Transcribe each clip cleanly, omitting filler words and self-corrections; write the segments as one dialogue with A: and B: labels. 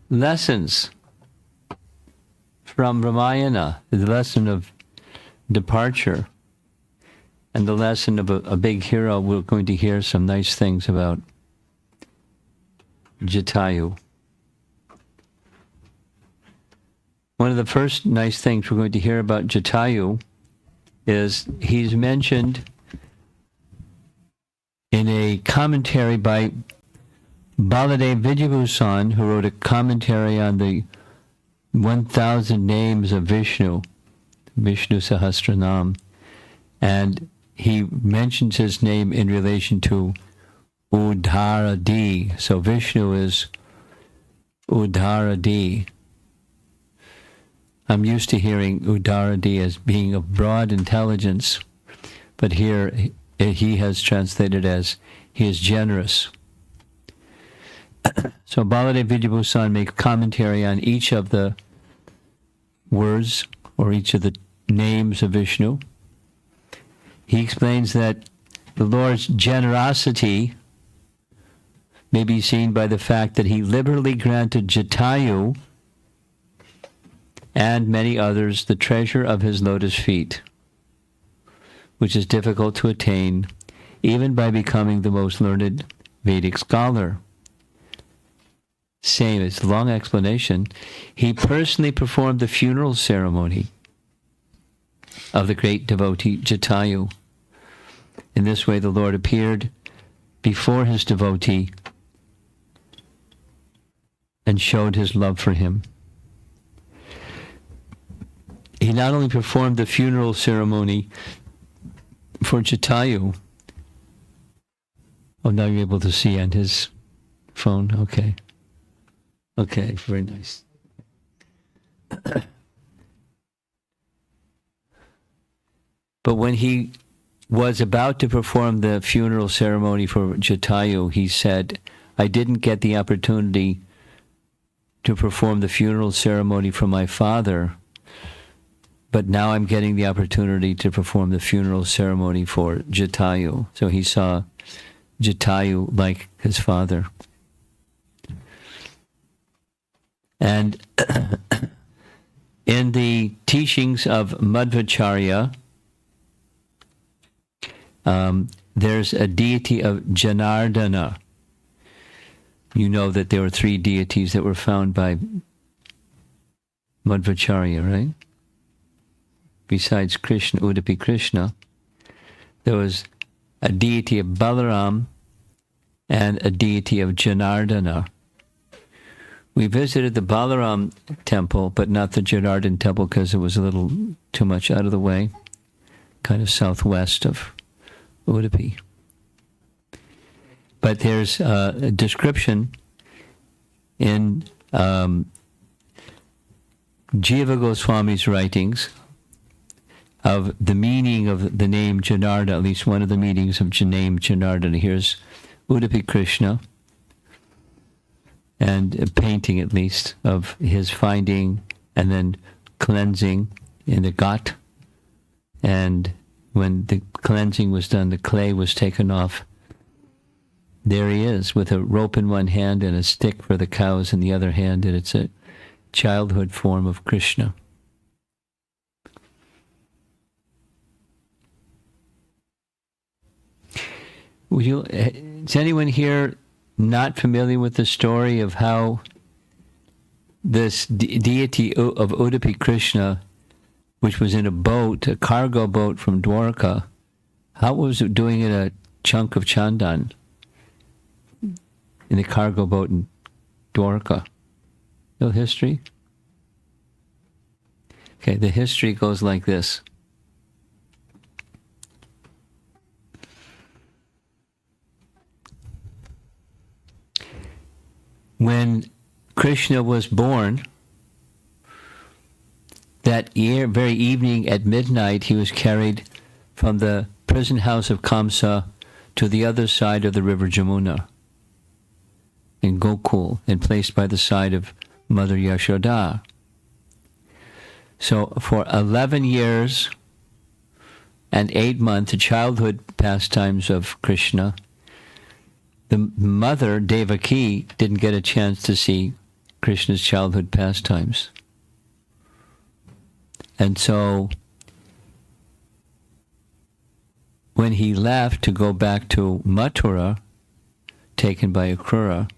A: lessons from Ramayana, the lesson of departure, and the lesson of a big hero. We're going to hear some nice things about Jatayu. One of the first nice things we're going to hear about Jatayu is he's mentioned in a commentary by Baladev Vidyabhusan, who wrote a commentary on the 1,000 names of Vishnu, Vishnu Sahasranam, and he mentions his name in relation to Udharadi. So Vishnu is Udharadi. I'm used to hearing Udharadi as being of broad intelligence, but here he has translated as he is generous. So Baladev Vidyabhusan makes commentary on each of the words or each of the names of Vishnu. He explains that the Lord's generosity may be seen by the fact that he liberally granted Jatayu and many others the treasure of his lotus feet, which is difficult to attain even by becoming the most learned Vedic scholar. Same, it's a long explanation. He personally performed the funeral ceremony of the great devotee Jatayu. In this way, the Lord appeared before his devotee and showed his love for him. He not only performed the funeral ceremony for Jatayu. Oh, now you're able to see on his phone. Okay. Okay, very nice. But when he was about to perform the funeral ceremony for Jatayu, he said, I didn't get the opportunity to perform the funeral ceremony for my father, but now I'm getting the opportunity to perform the funeral ceremony for Jatayu. So he saw Jatayu like his father. And in the teachings of Madhvacharya, there's a deity of Janardana. You know that there were 3 deities that were found by Madhvacharya, right? Besides Krishna, Udupi Krishna, there was a deity of Balaram and a deity of Janardana. We visited the Balaram temple, but not the Janardana temple because it was a little too much out of the way, kind of southwest of Udupi. But there's a description in Jiva Goswami's writings of the meaning of the name Janardana, at least one of the meanings of the name Janardana. Here's Udupi Krishna, and a painting at least of his finding and then cleansing in the ghat. And when the cleansing was done, the clay was taken off. There he is with a rope in one hand and a stick for the cows in the other hand, and it's a childhood form of Krishna. Is anyone here not familiar with the story of how this deity of Udupi Krishna, which was in a boat, a cargo boat from Dwarka, how was it doing in a chunk of Chandan in the cargo boat in Dwarka? No history? Okay, the history goes like this. When Krishna was born, that very evening at midnight, he was carried from the prison house of Kamsa to the other side of the river Jamuna in Gokul and placed by the side of Mother Yashoda. So for 11 years and 8 months, the childhood pastimes of Krishna, the mother, Devaki, didn't get a chance to see Krishna's childhood pastimes. And so when he left to go back to Mathura, taken by Akrura,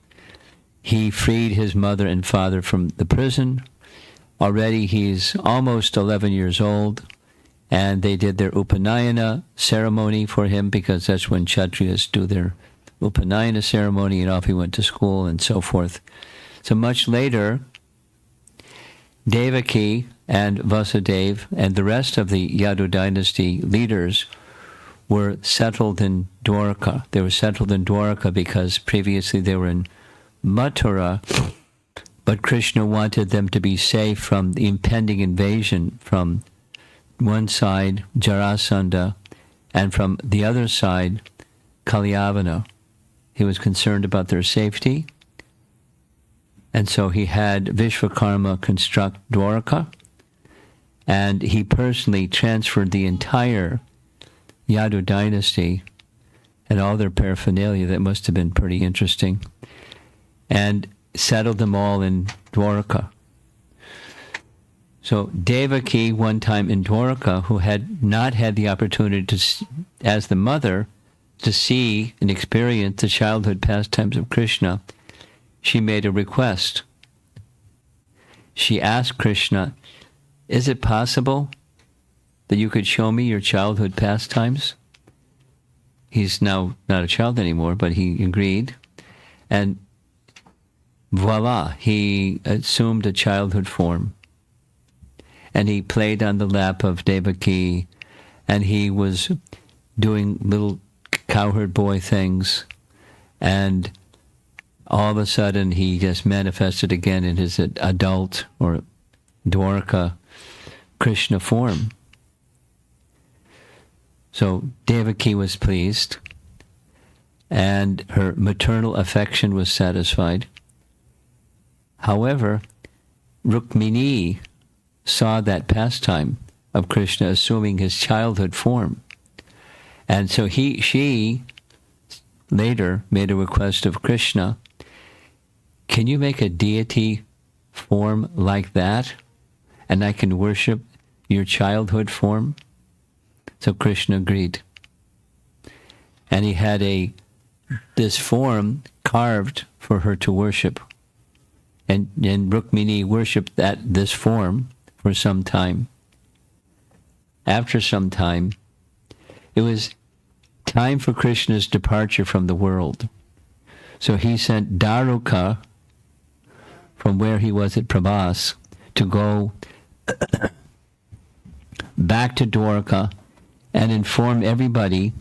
A: he freed his mother and father from the prison. Already he's almost 11 years old, and they did their Upanayana ceremony for him, because that's when Kshatriyas do their Upanayana ceremony, and off he went to school and so forth. So much later, Devaki and Vasudeva and the rest of the Yadu dynasty leaders were settled in Dwarka. They were settled in Dwarka because previously they were in Mathura, but Krishna wanted them to be safe from the impending invasion from one side, Jarasandha, and from the other side, Kalyavana. He was concerned about their safety, and so he had Vishvakarma construct Dwarka, and he personally transferred the entire Yadu dynasty and all their paraphernalia. That must have been pretty interesting. And settled them all in Dwarka. So Devaki, one time in Dwarka, who had not had the opportunity to, as the mother, to see and experience the childhood pastimes of Krishna, she made a request. She asked Krishna, "Is it possible that you could show me your childhood pastimes?" He's now not a child anymore, but he agreed. And voila, he assumed a childhood form. And he played on the lap of Devaki, and he was doing little cowherd boy things. And all of a sudden, he just manifested again in his adult or Dwarka Krishna form. So Devaki was pleased, and her maternal affection was satisfied. However, Rukmini saw that pastime of Krishna assuming his childhood form. And so she later made a request of Krishna, "Can you make a deity form like that, and I can worship your childhood form?" So Krishna agreed. And he had this form carved for her to worship. And Rukmini worshipped this form for some time. After some time, it was time for Krishna's departure from the world. So he sent Daruka from where he was at Prabhas to go back to Dwarka and inform everybody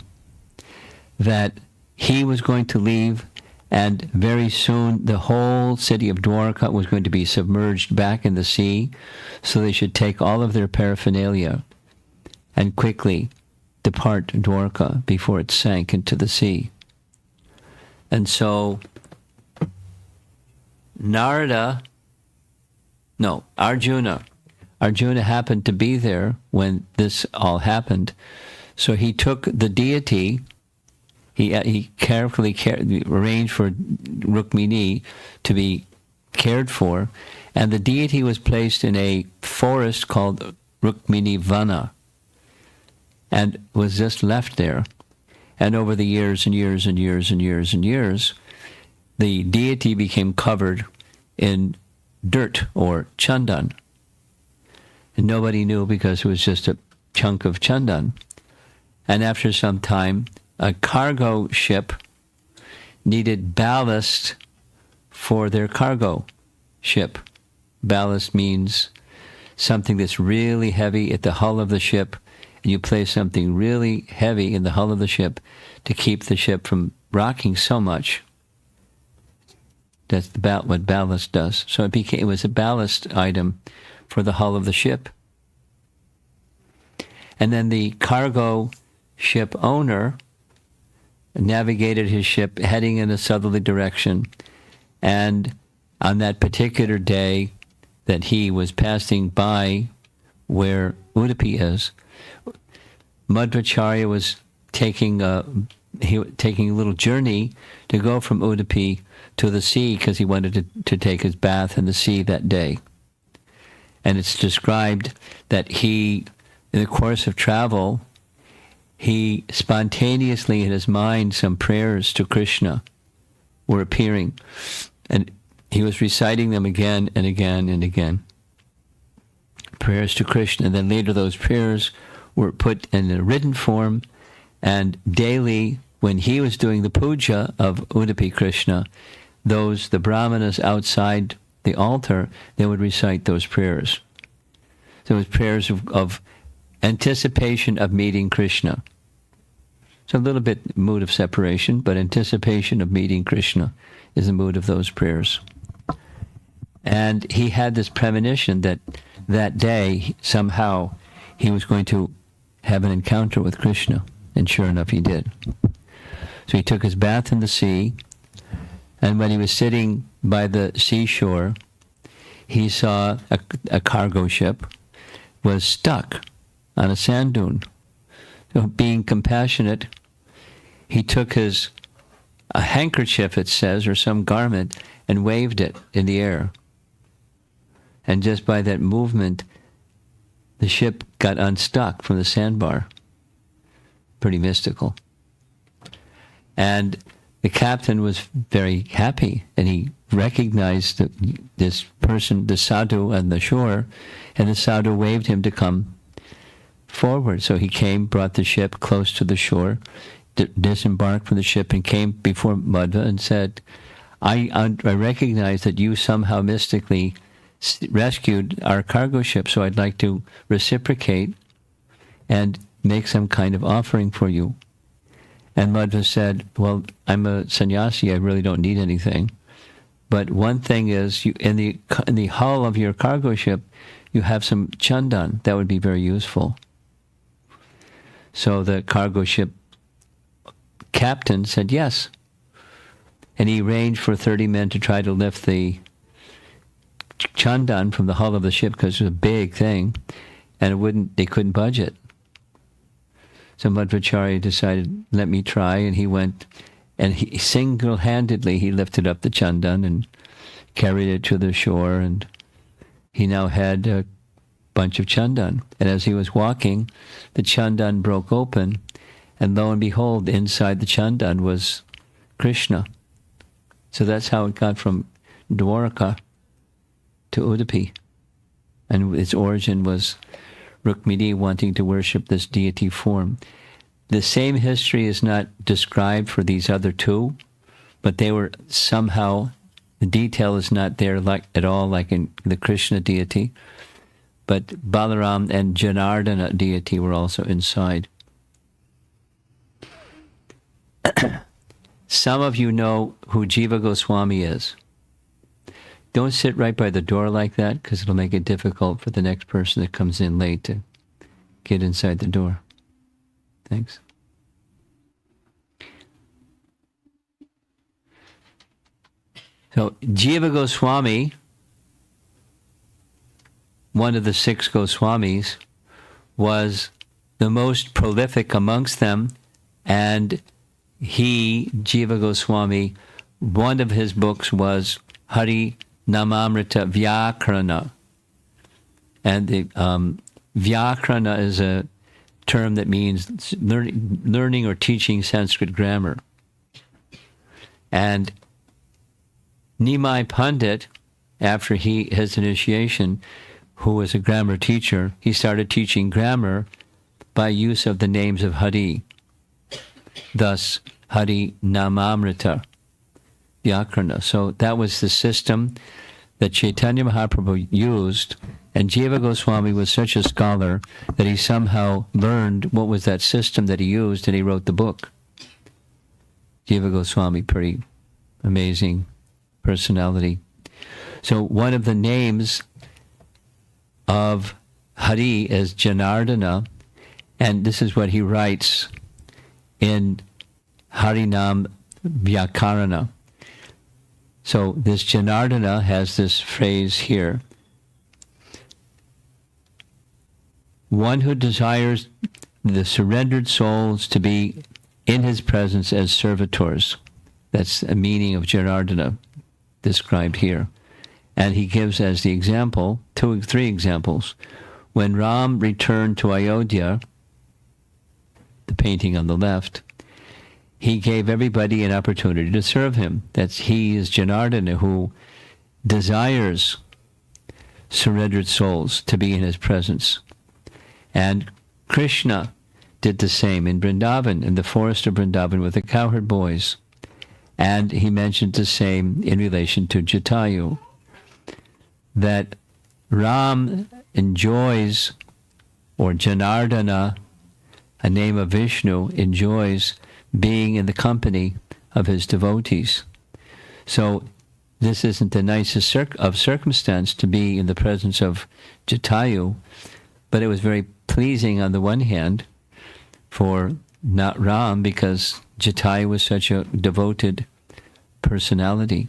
A: that he was going to leave, and very soon the whole city of Dwarka was going to be submerged back in the sea, so they should take all of their paraphernalia and quickly depart Dwarka before it sank into the sea. And so Arjuna happened to be there when this all happened. So he took the deity, he carefully arranged for Rukmini to be cared for, and the deity was placed in a forest called Rukmini Vana, and was just left there. And over the years and years and years and years and years, the deity became covered in dirt or chandan. And nobody knew because it was just a chunk of chandan. And after some time, a cargo ship needed ballast for their cargo ship. Ballast means something that's really heavy at the hull of the ship, and you place something really heavy in the hull of the ship to keep the ship from rocking so much. That's what ballast does. So it was a ballast item for the hull of the ship. And then the cargo ship owner navigated his ship heading in a southerly direction. And on that particular day that he was passing by where Udupi is, Madhvacharya was taking taking a little journey to go from Udupi to the sea because he wanted to take his bath in the sea that day. And it's described that he, in the course of travel, he spontaneously in his mind, some prayers to Krishna were appearing. And he was reciting them again and again and again. Prayers to Krishna. And then later those prayers were put in a written form. And daily, when he was doing the puja of Udupi Krishna, the brahmanas outside the altar, they would recite those prayers. So it was prayers of anticipation of meeting Krishna. So a little bit mood of separation, but anticipation of meeting Krishna is the mood of those prayers. And he had this premonition that that day, somehow, he was going to have an encounter with Krishna. And sure enough, he did. So he took his bath in the sea, and when he was sitting by the seashore, he saw a cargo ship was stuck on a sand dune. So being compassionate, he took a handkerchief, it says, or some garment, and waved it in the air. And just by that movement, the ship got unstuck from the sandbar. Pretty mystical. And the captain was very happy, and he recognized this person, the sadhu, on the shore, and the sadhu waved him to come forward. So he came, brought the ship close to the shore, disembarked from the ship, and came before Madhva and said, I recognize that you somehow mystically rescued our cargo ship, so I'd like to reciprocate and make some kind of offering for you. And Madhva said, well, I'm a sannyasi, I really don't need anything. But one thing is, in the hull of your cargo ship, you have some chandan. That would be very useful. So the cargo ship captain said yes. And he arranged for 30 men to try to lift the chandan from the hull of the ship because it was a big thing, and they couldn't budge it. So Madhvacharya decided, let me try, and he went, and he single-handedly he lifted up the chandan and carried it to the shore, and he now had a bunch of chandan. And as he was walking, the chandan broke open, and lo and behold, inside the chandan was Krishna. So that's how it got from Dwarka to Udupi. And its origin was Rukmini wanting to worship this deity form. The same history is not described for these other two, but they were somehow, the detail is not there at all like in the Krishna deity, but Balaram and Janardana deity were also inside. Some of you know who Jiva Goswami is. Don't sit right by the door like that, because it'll make it difficult for the next person that comes in late to get inside the door. Thanks. So Jiva Goswami, one of the 6 Goswamis, was the most prolific amongst them, and Jiva Goswami, one of his books was Hari Namamrita Vyakarana. And the Vyakarana is a term that means learning or teaching Sanskrit grammar. And Nimai Pandit, after his initiation, who was a grammar teacher, he started teaching grammar by use of the names of Hari. Thus, Hari Namamrita Vyakarana. So that was the system that Chaitanya Mahaprabhu used, and Jiva Goswami was such a scholar that he somehow learned what was that system that he used, and he wrote the book. Jiva Goswami, pretty amazing personality. So one of the names of Hari is Janardana, and this is what he writes in Harinam Vyakarana. So this Janardana has this phrase here. One who desires the surrendered souls to be in his presence as servitors. That's a meaning of Janardana described here. And he gives as the example, three examples. When Ram returned to Ayodhya, the painting on the left, he gave everybody an opportunity to serve him. He is Janardana, who desires surrendered souls to be in his presence. And Krishna did the same in Vrindavan, in the forest of Vrindavan with the cowherd boys. And he mentioned the same in relation to Jatayu, that Ram enjoys, or Janardana, a name of Vishnu, enjoys being in the company of his devotees. So this isn't the nicest of circumstance to be in the presence of Jatayu, but it was very pleasing on the one hand for not Ram, because Jatayu was such a devoted personality.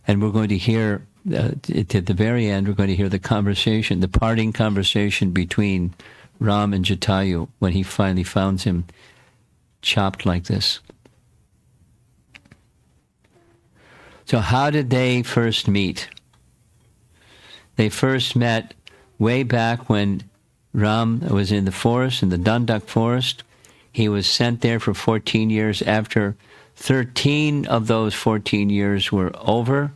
A: And we're going to hear, at the very end, we're going to hear the conversation, the parting conversation between Ram and Jatayu when he finally found him chopped like this. So how did they first meet? They first met way back when Ram was in the forest, in the Dandak forest. He was sent there for 14 years. After 13 of those 14 years were over,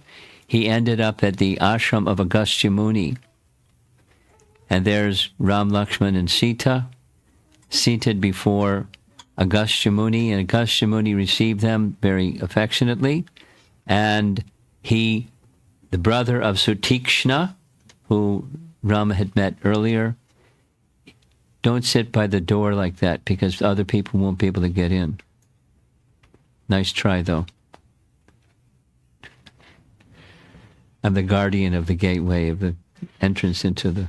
A: he ended up at the ashram of Agastya Muni. And there's Ram, Lakshman, and Sita seated before Agastya Muni, and Agastya Muni received them very affectionately. And he, the brother of Sutikshna, who Rama had met earlier, don't sit by the door like that because other people won't be able to get in. Nice try, though. I'm the guardian of the gateway, of the entrance into the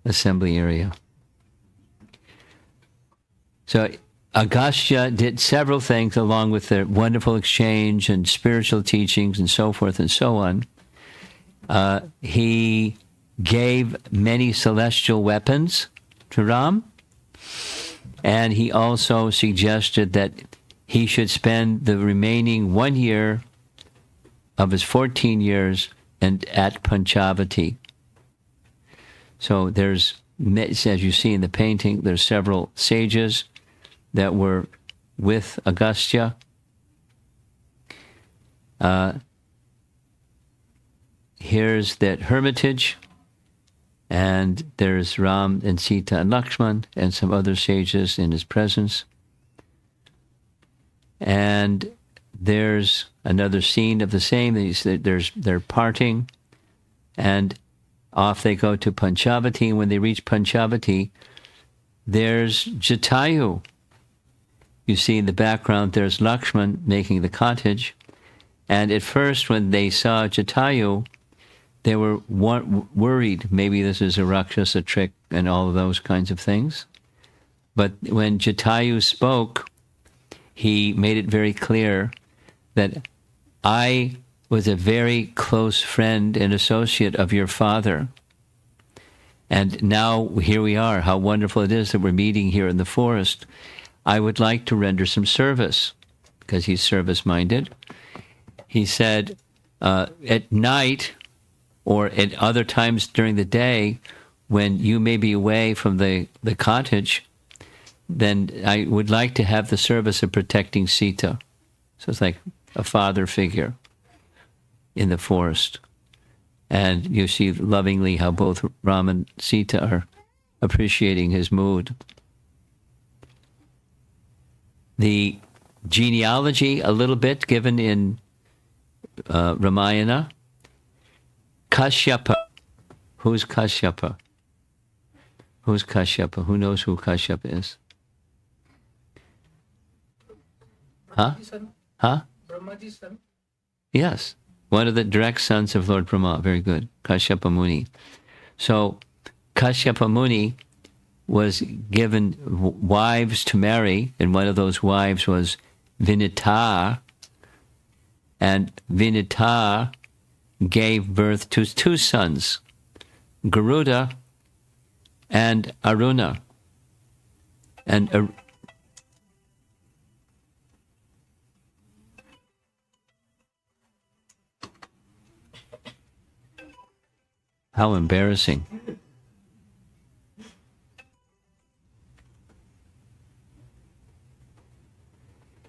A: assembly area. So Agastya did several things along with the wonderful exchange and spiritual teachings and so forth and so on. He gave many celestial weapons to Ram, and he also suggested that he should spend the remaining 1 year of his 14 years at Panchavati. So there's, as you see in the painting, there's several sages that were with Agastya. Here's that hermitage, and there's Ram and Sita and Lakshman and some other sages in his presence. And there's another scene of the same. They're parting, and off they go to Panchavati. And when they reach Panchavati, there's Jatayu. You see in the background, there's Lakshman making the cottage. And at first, when they saw Jatayu, they were worried. Maybe this is a Rakshasa trick and all of those kinds of things. But when Jatayu spoke, he made it very clear that I was a very close friend and associate of your father. And now here we are. How wonderful it is that we're meeting here in the forest. I would like to render some service, because he's service-minded. He said, at night or at other times during the day, when you may be away from the cottage, then I would like to have the service of protecting Sita. So it's like a father figure in the forest. And you see lovingly how both Ram and Sita are appreciating his mood. The genealogy, a little bit given in Ramayana. Kashyapa. Who's Kashyapa? Who's Kashyapa? Who knows who Kashyapa is? Huh? Huh?
B: Brahmaji's son.
A: Yes. One of the direct sons of Lord Brahma. Very good. Kashyapa Muni. So Kashyapa Muni was given wives to marry, and one of those wives was Vinita. And Vinita gave birth to two sons, Garuda and Aruna. And How embarrassing.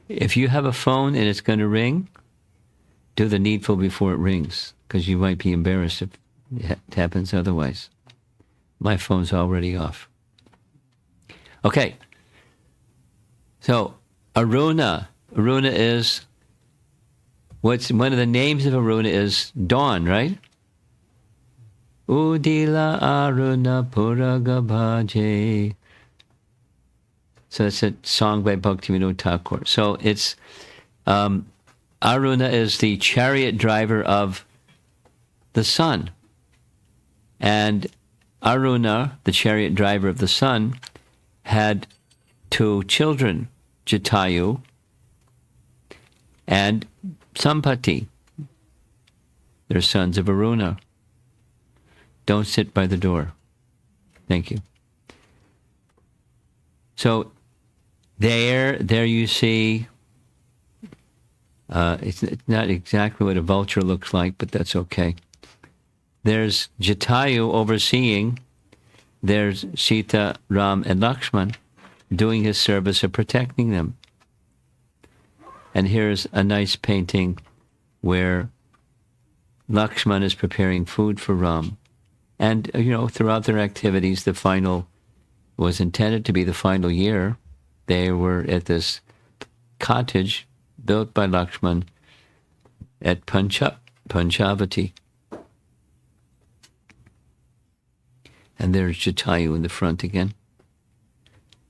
A: If you have a phone and it's going to ring, do the needful before it rings, because you might be embarrassed if it happens otherwise. My phone's already off. Okay. So, Aruna. Aruna is, one of the names of Aruna is dawn, right? Udila Aruna Puragabhaje. So that's a song by Bhaktivinoda Thakur. So it's, Aruna is the chariot driver of the sun. And Aruna, the chariot driver of the sun, had two children, Jatayu and Sampati. They're sons of Aruna. Don't sit by the door. Thank you. So there you see, it's not exactly what a vulture looks like, but that's okay. There's Jatayu overseeing. There's Sita, Ram, and Lakshman doing his service of protecting them. And here's a nice painting where Lakshman is preparing food for Ram. And, throughout their activities, the final was intended to be the final year. They were at this cottage built by Lakshman at Panchavati. And there's Jatayu in the front again.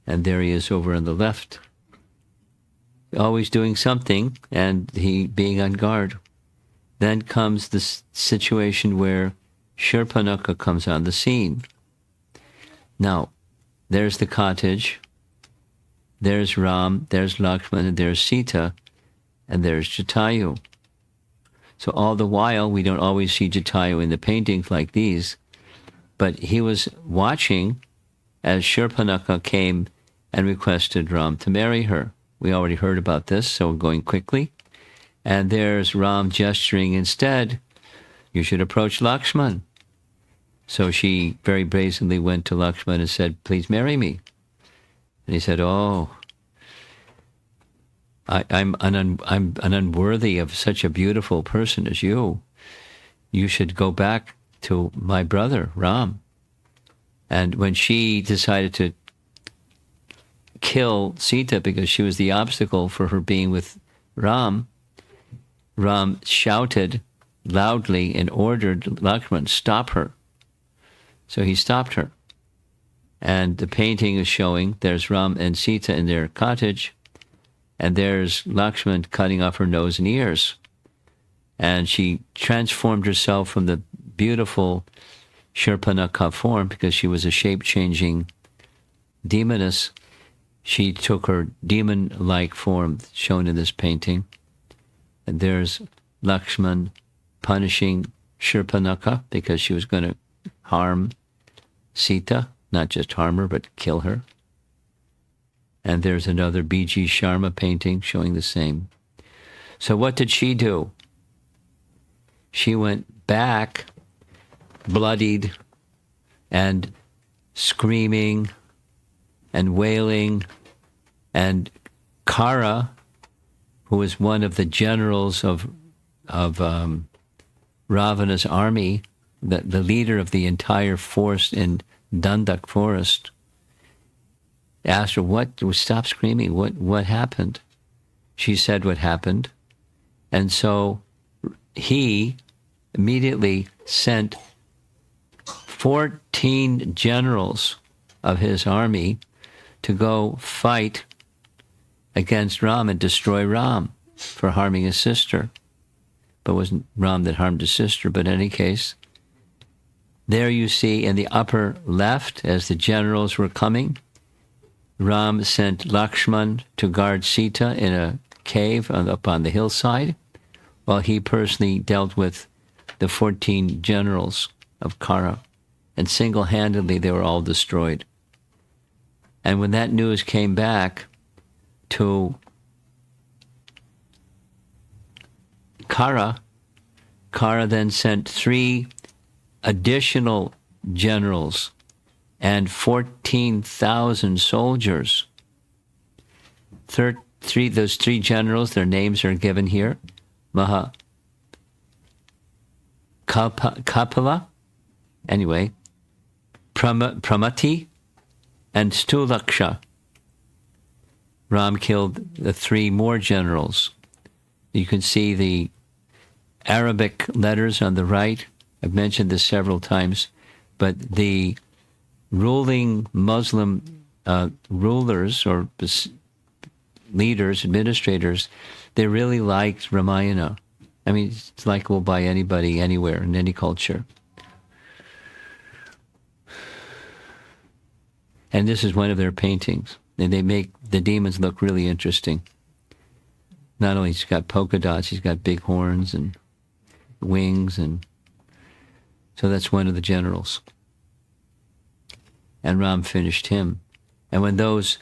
A: And there he is over on the left. Always doing something, and he being on guard. Then comes this situation where Shurpanakha comes on the scene. Now, there's the cottage, there's Ram, there's Lakshman, and there's Sita, and there's Jatayu. So all the while, we don't always see Jatayu in the paintings like these, but he was watching as Shurpanakha came and requested Ram to marry her. We already heard about this, so we're going quickly. And there's Ram gesturing instead, you should approach Lakshman. So she very brazenly went to Lakshman and said, please marry me. And he said, oh, I'm unworthy of such a beautiful person as you. You should go back to my brother, Ram. And when she decided to kill Sita because she was the obstacle for her being with Ram, Ram shouted loudly and ordered Lakshman, stop her. So he stopped her. And the painting is showing there's Ram and Sita in their cottage, and there's Lakshman cutting off her nose and ears. And she transformed herself from the beautiful Shurpanakha form, because she was a shape-changing demoness. She took her demon-like form shown in this painting. And there's Lakshman punishing Shurpanakha because she was going to harm Sita, not just harm her, but kill her. And there's another B.G. Sharma painting showing the same. So what did she do? She went back, bloodied, and screaming, and wailing, and Kara, who was one of the generals of Ravana's army, the leader of the entire force in Dandak forest, asked her, stop screaming, what happened? She said what happened. And so he immediately sent 14 generals of his army to go fight against Ram and destroy Ram for harming his sister. But it wasn't Ram that harmed his sister, but in any case, there you see in the upper left, as the generals were coming, Ram sent Lakshman to guard Sita in a cave up on the hillside, while he personally dealt with the 14 generals of Kara, and single-handedly they were all destroyed. And when that news came back to Kara then sent 3 additional generals and 14,000 soldiers. Those three generals, their names are given here. Kapila, anyway, Pramati, and Stulaksha. Ram killed the three more generals. You can see the Arabic letters on the right. I've mentioned this several times, but the ruling Muslim rulers or leaders, administrators, they really liked Ramayana. I mean, it's likable by anybody, anywhere, in any culture. And this is one of their paintings. And they make the demons look really interesting. Not only he's got polka dots, he's got big horns and wings, and so that's one of the generals. And Ram finished him. And when those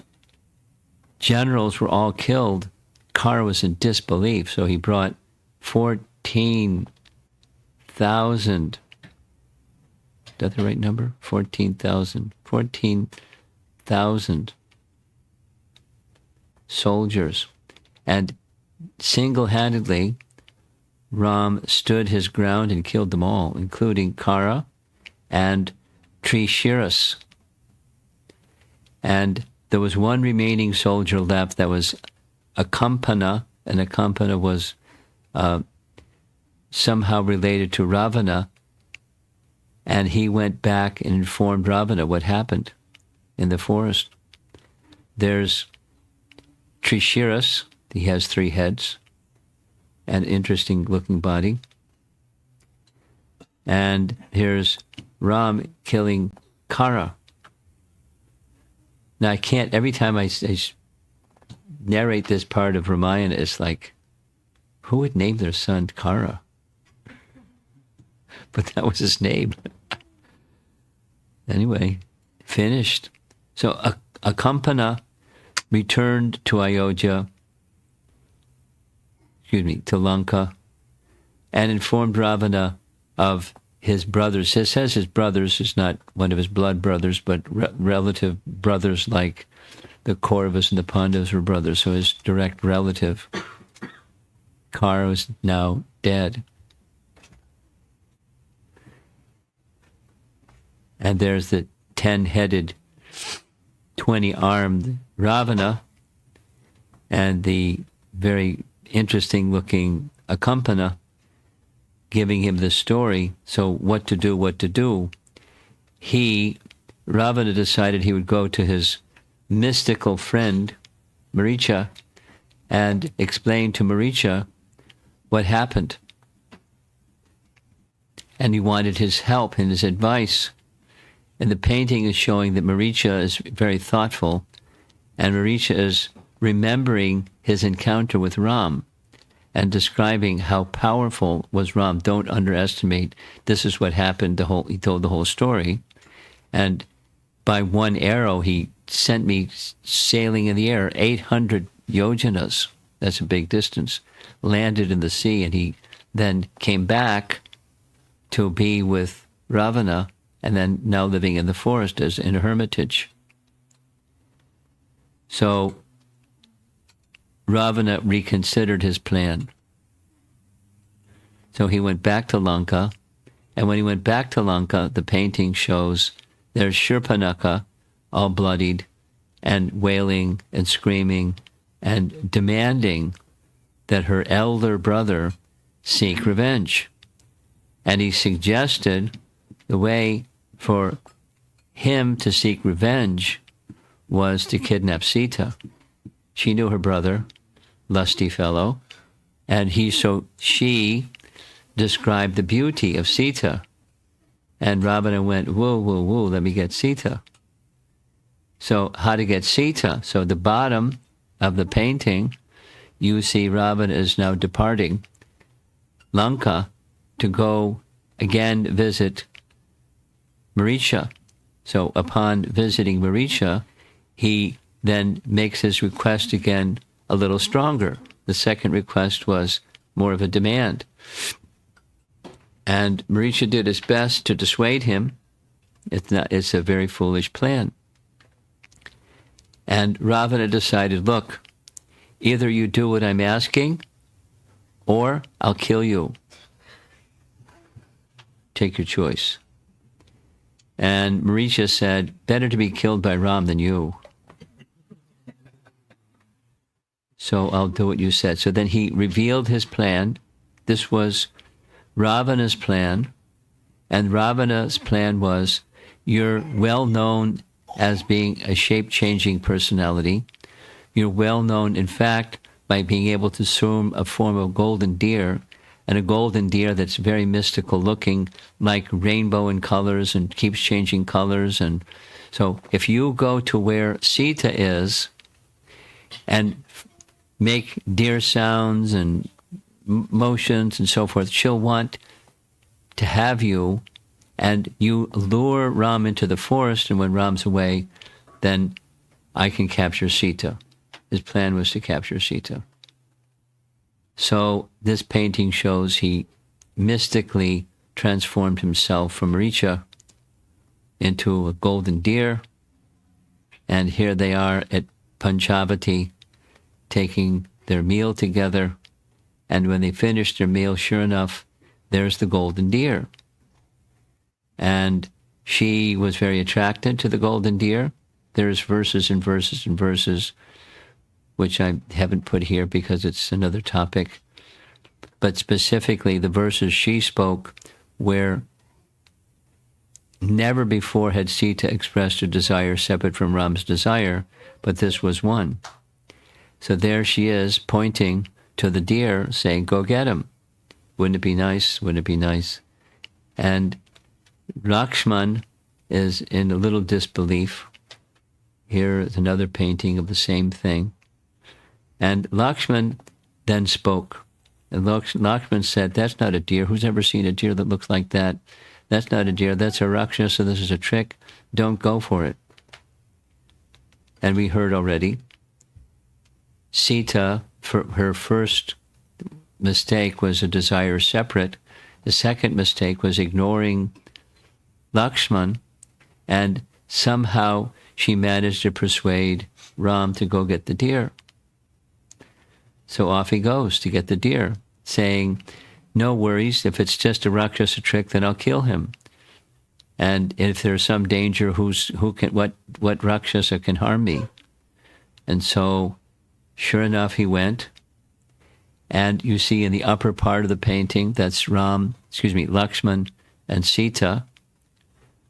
A: generals were all killed, Kara was in disbelief, so he brought 14,000. Is that the right number? 14,000. 14,000 soldiers. And single-handedly, Ram stood his ground and killed them all, including Kara and Trishiras. And there was one remaining soldier left that was a Kampana, and a Kampana was somehow related to Ravana, and he went back and informed Ravana what happened in the forest. There's Trishiras, he has 3 heads, an interesting looking body. And here's Ram killing Kara. Now I can't, every time I narrate this part of Ramayana, it's like, who would name their son Kara? But that was his name. Anyway, finished. So Akampana returned to Ayodhya, to Lanka, and informed Ravana of his brothers. It says his brothers is not one of his blood brothers, but relative brothers, like the Kauravas and the Pandavas were brothers, so his direct relative. Kara was now dead. And there's the 10-headed, 20-armed Ravana, and the very interesting-looking Akampana giving him the story. So what to do. Ravana decided he would go to his mystical friend, Maricha, and explain to Maricha what happened. And he wanted his help and his advice. And the painting is showing that Maricha is very thoughtful, and Maricha is remembering his encounter with Ram and describing how powerful was Ram. Don't underestimate. This is what happened. He told the whole story. And by one arrow, he sent me sailing in the air, 800 yojanas. That's a big distance. Landed in the sea, and he then came back to be with Ravana, and then now living in the forest as in a hermitage. So Ravana reconsidered his plan. So he went back to Lanka, and when he went back to Lanka, the painting shows there's Shurpanakha, all bloodied, and wailing and screaming and demanding that her elder brother seek revenge. And he suggested the way for him to seek revenge was to kidnap Sita. She knew her brother, lusty fellow, and she described the beauty of Sita. And Ravana went, whoa, let me get Sita. So how to get Sita? So the bottom of the painting, you see Ravana is now departing Lanka to go again visit Maricha. So upon visiting Maricha, he then makes his request again a little stronger. The second request was more of a demand. And Marisha did his best to dissuade him. It's a very foolish plan. And Ravana decided, look, either you do what I'm asking, or I'll kill you. Take your choice. And Marisha said, better to be killed by Ram than you. So I'll do what you said. So then he revealed his plan. This was Ravana's plan. And Ravana's plan was, you're well known as being a shape-changing personality. You're well known, in fact, by being able to assume a form of golden deer, and a golden deer that's very mystical looking, like rainbow in colors and keeps changing colors. And so if you go to where Sita is and make deer sounds and motions and so forth, she'll want to have you, and you lure Ram into the forest, and when Ram's away, then I can capture Sita. His plan was to capture Sita. So this painting shows he mystically transformed himself from Richa into a golden deer. And here they are at Panchavati taking their meal together. And when they finished their meal, sure enough, there's the golden deer. And she was very attracted to the golden deer. There's verses and verses and verses, which I haven't put here because it's another topic. But specifically, the verses she spoke where never before had Sita expressed a desire separate from Ram's desire, but this was one. So there she is, pointing to the deer, saying, go get him. Wouldn't it be nice? Wouldn't it be nice? And Lakshman is in a little disbelief. Here is another painting of the same thing. And Lakshman then spoke. And Lakshman said, that's not a deer. Who's ever seen a deer that looks like that? That's not a deer. That's a Rakshasa. So this is a trick. Don't go for it. And we heard already, Sita, for her first mistake was a desire separate. The second mistake was ignoring Lakshman, and somehow she managed to persuade Ram to go get the deer. So off he goes to get the deer, saying, no worries, if it's just a Rakshasa trick, then I'll kill him. And if there's some danger, what Rakshasa can harm me? And so, sure enough, he went. And you see in the upper part of the painting, that's Lakshman and Sita,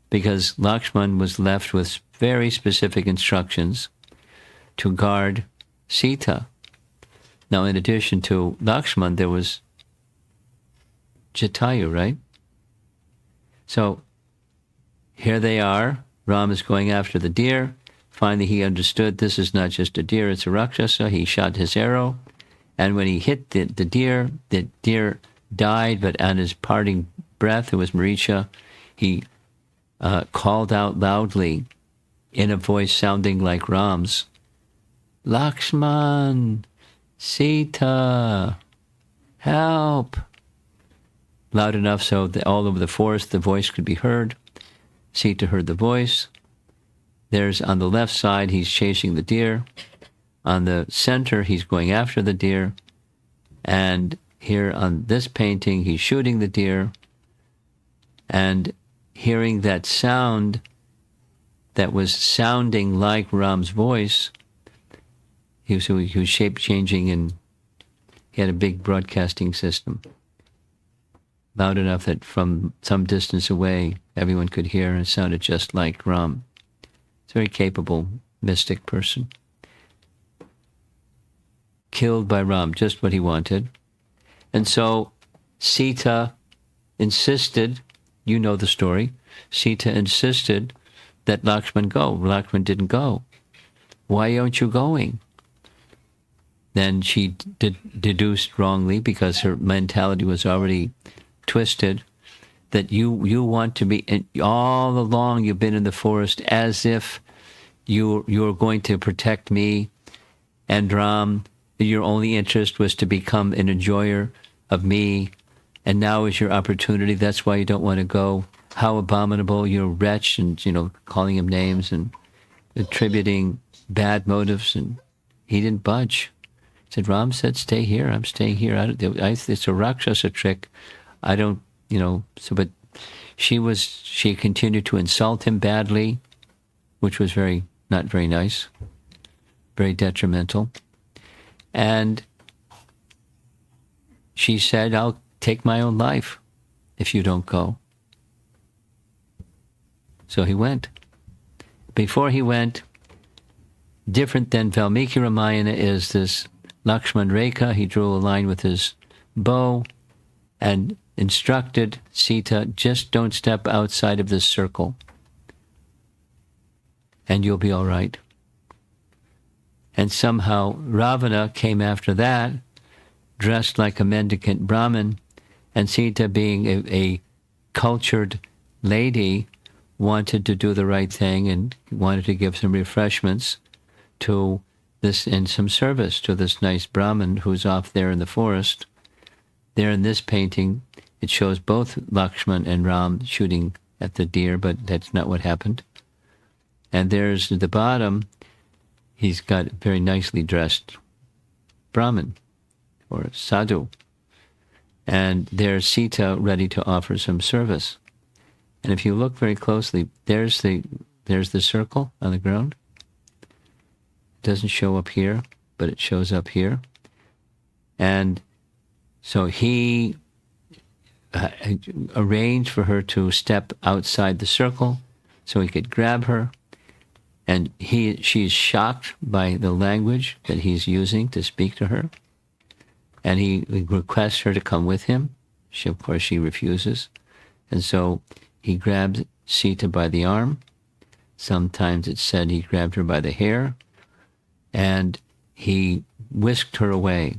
A: because Lakshman was left with very specific instructions to guard Sita. Now, in addition to Lakshman, there was Jatayuś, right? So, here they are. Ram is going after the deer. Finally, he understood this is not just a deer, it's a Rakshasa. He shot his arrow. And when he hit the deer died, but on his parting breath, it was Marisha, he called out loudly in a voice sounding like Ram's, Lakshman, Sita, help. Loud enough so that all over the forest the voice could be heard. Sita heard the voice. There's on the left side, he's chasing the deer. On the center, he's going after the deer. And here on this painting, he's shooting the deer. And hearing that sound that was sounding like Ram's voice, he was shape-changing, and he had a big broadcasting system. Loud enough that from some distance away, everyone could hear, and it sounded just like Ram. It's a very capable, mystic person. Killed by Ram, just what he wanted. And so Sita insisted, you know the story, Sita insisted that Lakshman go. Lakshman didn't go. Why aren't you going? Then she deduced wrongly, because her mentality was already twisted, that you want to be, and all along you've been in the forest as if you're going to protect me and Ram. Your only interest was to become an enjoyer of me and now is your opportunity. That's why you don't want to go. How abominable, you're a wretch, and, calling him names and attributing bad motives. And he didn't budge. He said, Ram said, stay here. I'm staying here. It's a Rakshasa trick. I don't, but she continued to insult him badly, which was not very nice, very detrimental. And she said, I'll take my own life if you don't go. So he went. Before he went, different than Valmiki Ramayana is this Lakshman Rekha. He drew a line with his bow and instructed Sita, just don't step outside of this circle and you'll be all right. And somehow Ravana came after that, dressed like a mendicant Brahmin, and Sita, being a cultured lady, wanted to do the right thing and wanted to give some refreshments to this, and some service to this nice Brahmin who's off there in the forest. There in this painting, it shows both Lakshman and Ram shooting at the deer, but that's not what happened. And there's at the bottom, he's got a very nicely dressed Brahmin or sadhu. And there's Sita ready to offer some service. And if you look very closely, there's the circle on the ground. It doesn't show up here, but it shows up here. And so he arranged for her to step outside the circle so he could grab her. And she's shocked by the language that he's using to speak to her. And he requests her to come with him. Of course, she refuses. And so he grabbed Sita by the arm. Sometimes it's said he grabbed her by the hair. And he whisked her away.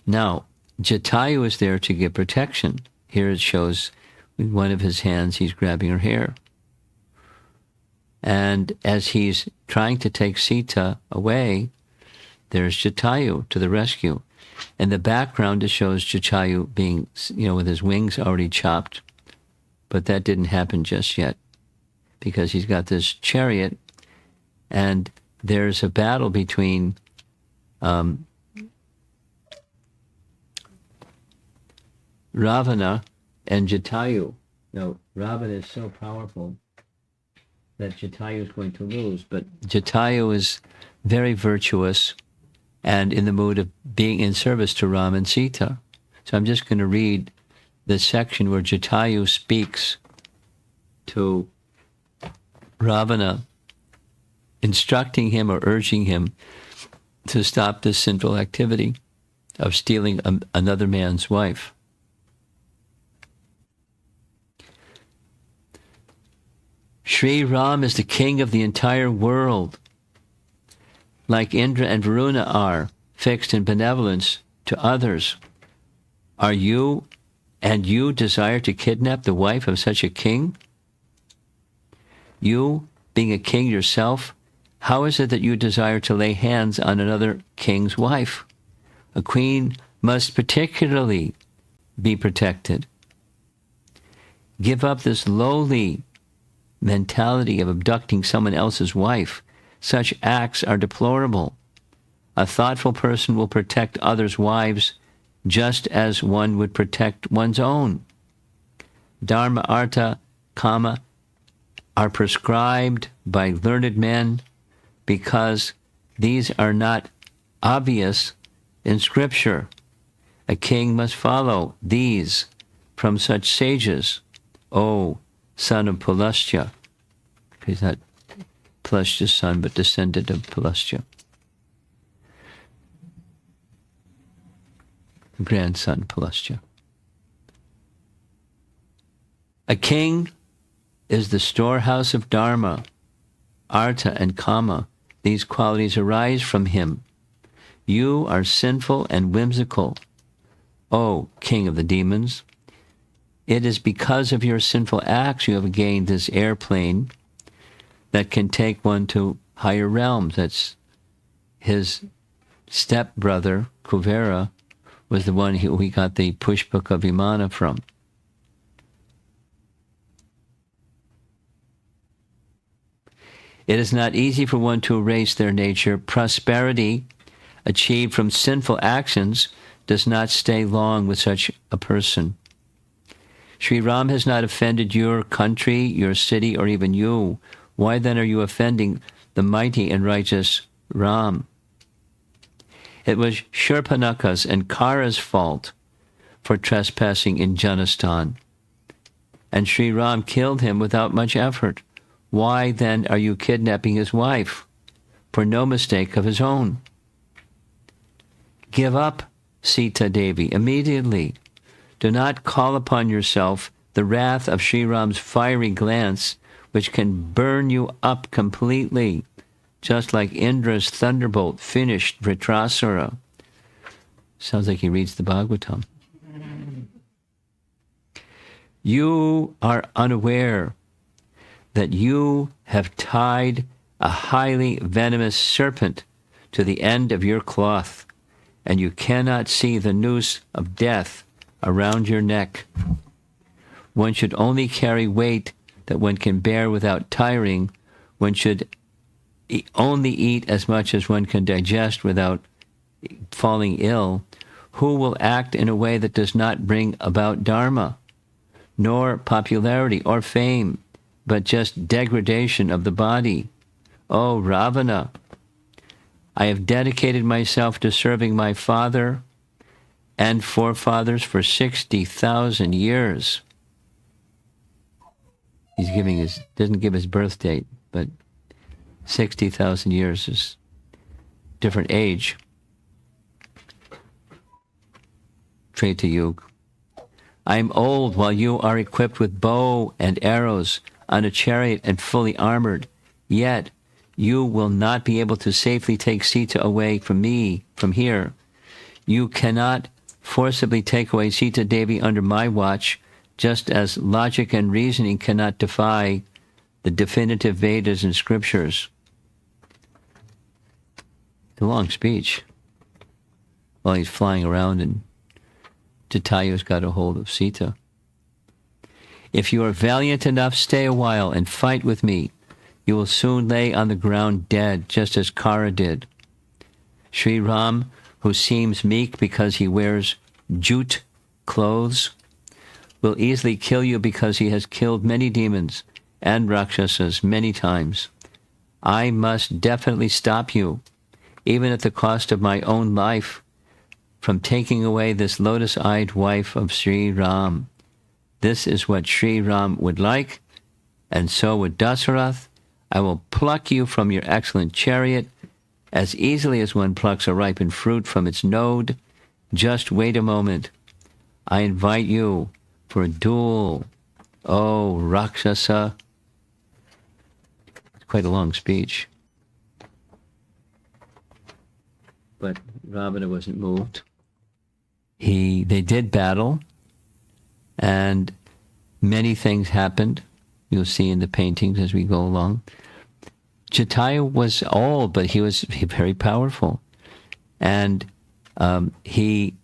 A: Now, Jatayu is there to give protection. Here it shows with one of his hands, he's grabbing her hair. And as he's trying to take Sita away, there's Jatayu to the rescue. In the background, it shows Jatayu being, with his wings already chopped. But that didn't happen just yet, because he's got this chariot, and there's a battle between Ravana and Jatayu. Now, Ravana is so powerful that Jatayu is going to lose, but Jatayu is very virtuous and in the mood of being in service to Ram and Sita. So I'm just going to read the section where Jatayu speaks to Ravana, instructing him or urging him to stop this sinful activity of stealing another man's wife. Sri Ram is the king of the entire world. Like Indra and Varuna are fixed in benevolence to others, are you, and you desire to kidnap the wife of such a king? You, being a king yourself, how is it that you desire to lay hands on another king's wife? A queen must particularly be protected. Give up this lowly mentality of abducting someone else's wife. Such acts are deplorable. A thoughtful person will protect others' wives just as one would protect one's own. Dharma, artha, kama are prescribed by learned men because these are not obvious in Scripture. A king must follow these from such sages. O son of Pulastya. He's not Pulastya's son, but descendant of Pulastya. Grandson Pulastya. A king is the storehouse of Dharma, Artha, and Kama. These qualities arise from him. You are sinful and whimsical, O king of the demons. It is because of your sinful acts you have gained this airplane that can take one to higher realms. That's his stepbrother, Kuvera, was the one who he got the Pushpaka Vimana from. It is not easy for one to erase their nature. Prosperity achieved from sinful actions does not stay long with such a person. Sri Ram has not offended your country, your city, or even you. Why then are you offending the mighty and righteous Ram? It was Shurpanaka's and Kara's fault for trespassing in Janastan, and Sri Ram killed him without much effort. Why then are you kidnapping his wife for no mistake of his own? Give up Sita Devi immediately. Do not call upon yourself the wrath of Sri Ram's fiery glance, which can burn you up completely, just like Indra's thunderbolt finished Vritrasura. Sounds like he reads the Bhagavatam. You are unaware that you have tied a highly venomous serpent to the end of your cloth, and you cannot see the noose of death around your neck. One should only carry weight that one can bear without tiring. One should only eat as much as one can digest without falling ill. Who will act in a way that does not bring about dharma, nor popularity or fame, but just degradation of the body? O Ravana, I have dedicated myself to serving my father and forefathers for 60,000 years. He's doesn't give his birth date, but 60,000 years is different age. Treta Yuga. I am old while you are equipped with bow and arrows on a chariot and fully armored. Yet you will not be able to safely take Sita away from me, from here. You cannot forcibly take away Sita Devi under my watch, just as logic and reasoning cannot defy the definitive Vedas and scriptures. It's a long speech. While he's flying around and Jatayu's got a hold of Sita. If you are valiant enough, stay a while and fight with me. You will soon lay on the ground dead, just as Kara did. Sri Ram, who seems meek because he wears jute clothes, will easily kill you because he has killed many demons and Rakshasas many times. I must definitely stop you, even at the cost of my own life, from taking away this lotus-eyed wife of Sri Ram. This is what Sri Ram would like, and so would Dasarath. I will pluck you from your excellent chariot as easily as one plucks a ripened fruit from its node. Just wait a moment. I invite you for a duel. Oh, Rakshasa. It's quite a long speech. But Ravana wasn't moved. They did battle, and many things happened. You'll see in the paintings as we go along. Jatayu was old, but he was very powerful. And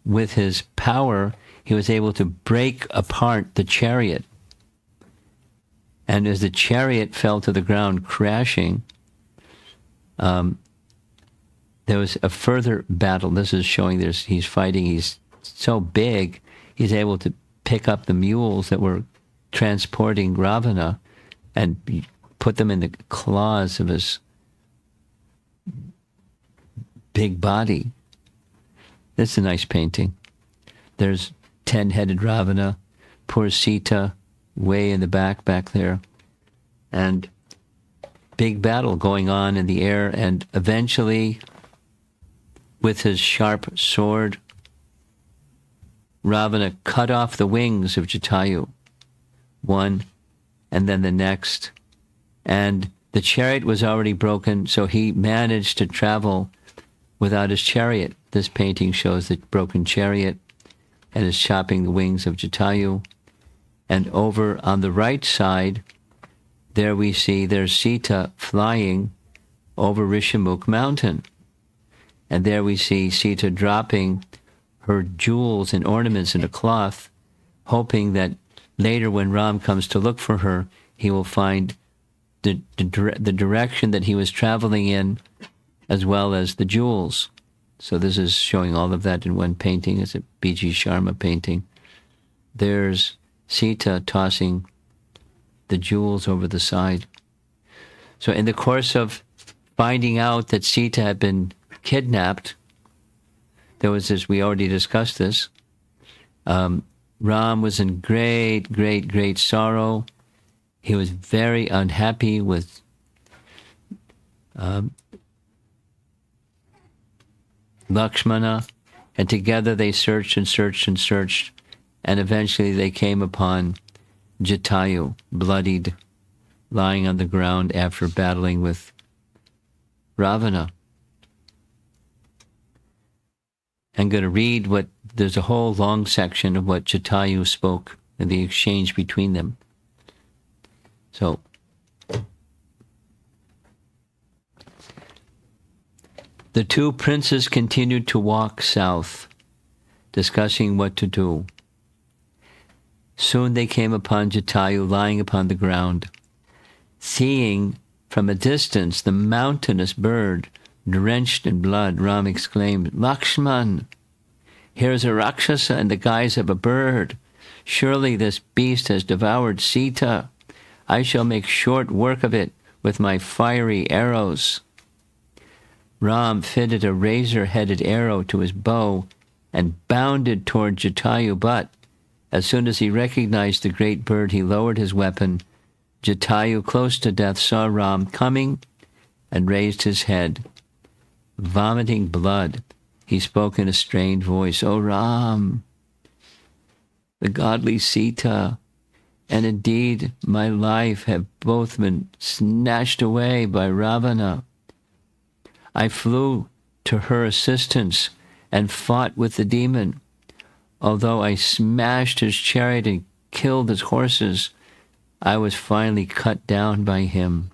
A: with his power, he was able to break apart the chariot. And as the chariot fell to the ground crashing, there was a further battle. This is showing he's fighting. He's so big, he's able to pick up the mules that were transporting Ravana and put them in the claws of his big body. This is a nice painting. There's 10-headed Ravana, poor Sita, way in the back there, and big battle going on in the air, and eventually, with his sharp sword, Ravana cut off the wings of Jatayu, one and then the next, and the chariot was already broken, so he managed to travel without his chariot. This painting shows the broken chariot and is chopping the wings of Jatayu. And over on the right side, there we see there's Sita flying over Rishamukh mountain. And there we see Sita dropping her jewels and ornaments in a cloth, hoping that later when Ram comes to look for her, he will find the direction that he was traveling in, as well as the jewels. So this is showing all of that in one painting. It's a B.G. Sharma painting. There's Sita tossing the jewels over the side. So in the course of finding out that Sita had been kidnapped, there was this, we already discussed this, Ram was in great, great, great sorrow. He was very unhappy with Lakshmana, and together they searched and searched and searched, and eventually they came upon Jatayu, bloodied, lying on the ground after battling with Ravana. I'm going to read there's a whole long section of what Jatayu spoke and the exchange between them. So, the two princes continued to walk south, discussing what to do. Soon they came upon Jatayu lying upon the ground. Seeing from a distance the mountainous bird drenched in blood, Ram exclaimed, "Lakshman, here is a Rakshasa in the guise of a bird. Surely this beast has devoured Sita. I shall make short work of it with my fiery arrows." Ram fitted a razor-headed arrow to his bow and bounded toward Jatayu, but as soon as he recognized the great bird, he lowered his weapon. Jatayu, close to death, saw Ram coming and raised his head. Vomiting blood, he spoke in a strained voice, "O Ram, the godly Sita, and indeed my life have both been snatched away by Ravana. I flew to her assistance and fought with the demon. Although I smashed his chariot and killed his horses, I was finally cut down by him."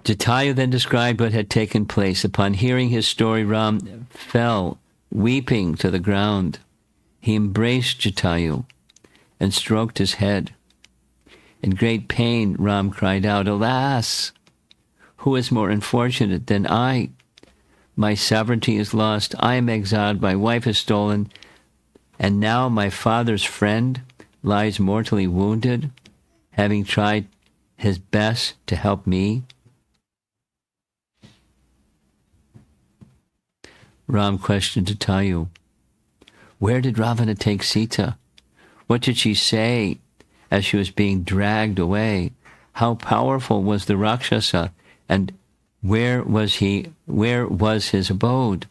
A: Jatayu then described what had taken place. Upon hearing his story, Ram fell, weeping, to the ground. He embraced Jatayu and stroked his head. In great pain, Ram cried out, "Alas! Who is more unfortunate than I? My sovereignty is lost. I am exiled. My wife is stolen. And now my father's friend lies mortally wounded, having tried his best to help me." Ram questioned Jatayu, "Where did Ravana take Sita? What did she say as she was being dragged away? How powerful was the Rakshasa, and where was his abode?"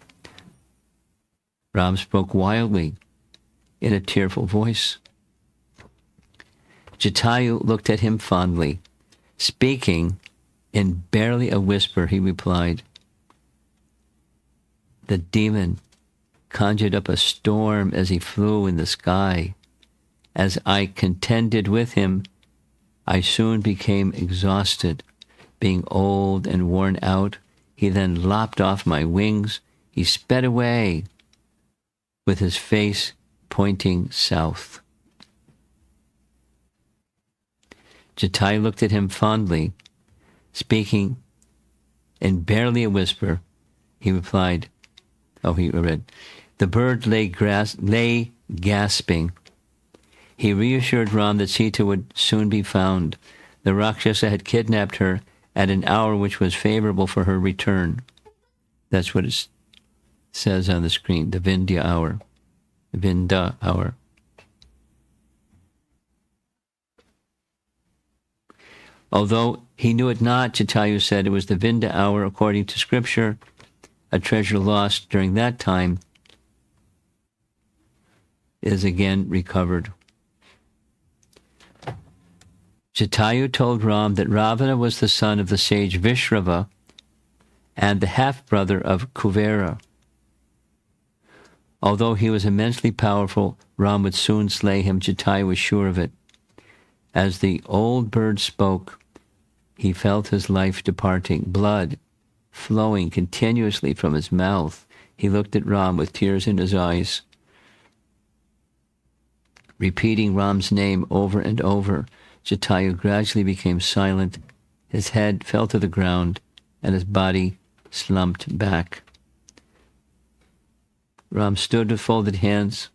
A: Ram spoke wildly in a tearful voice. Jatayu looked at him fondly. Speaking in barely a whisper, he replied, "The demon conjured up a storm as he flew in the sky. As I contended with him, I soon became exhausted. Being old and worn out, he then lopped off my wings. He sped away with his face pointing south." Jatayu looked at him fondly. Speaking in barely a whisper, he replied, "The bird lay gasping. He reassured Ram that Sita would soon be found. The Rakshasa had kidnapped her at an hour which was favorable for her return." That's what it says on the screen, the Vindhya hour. Vinda hour. Although he knew it not, Jatayu said it was the Vinda hour according to scripture. A treasure lost during that time is again recovered. Jatayu told Ram that Ravana was the son of the sage Vishrava and the half-brother of Kuvera. Although he was immensely powerful, Ram would soon slay him. Jatayu was sure of it. As the old bird spoke, he felt his life departing. Blood, flowing continuously from his mouth. He looked at Ram with tears in his eyes, repeating Ram's name over and over. Jatayu gradually became silent. His head fell to the ground, and his body slumped back. Ram stood with folded hands,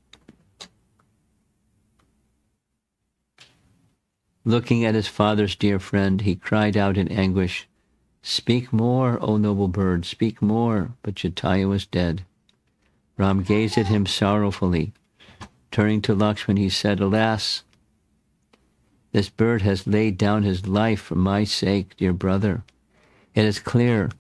A: looking at his father's dear friend. He cried out in anguish, "Speak more, O noble bird, speak more." But Jatayu was dead. Ram gazed at him sorrowfully. Turning to Lakshman, he said, "Alas, this bird has laid down his life for my sake, dear brother. It is clear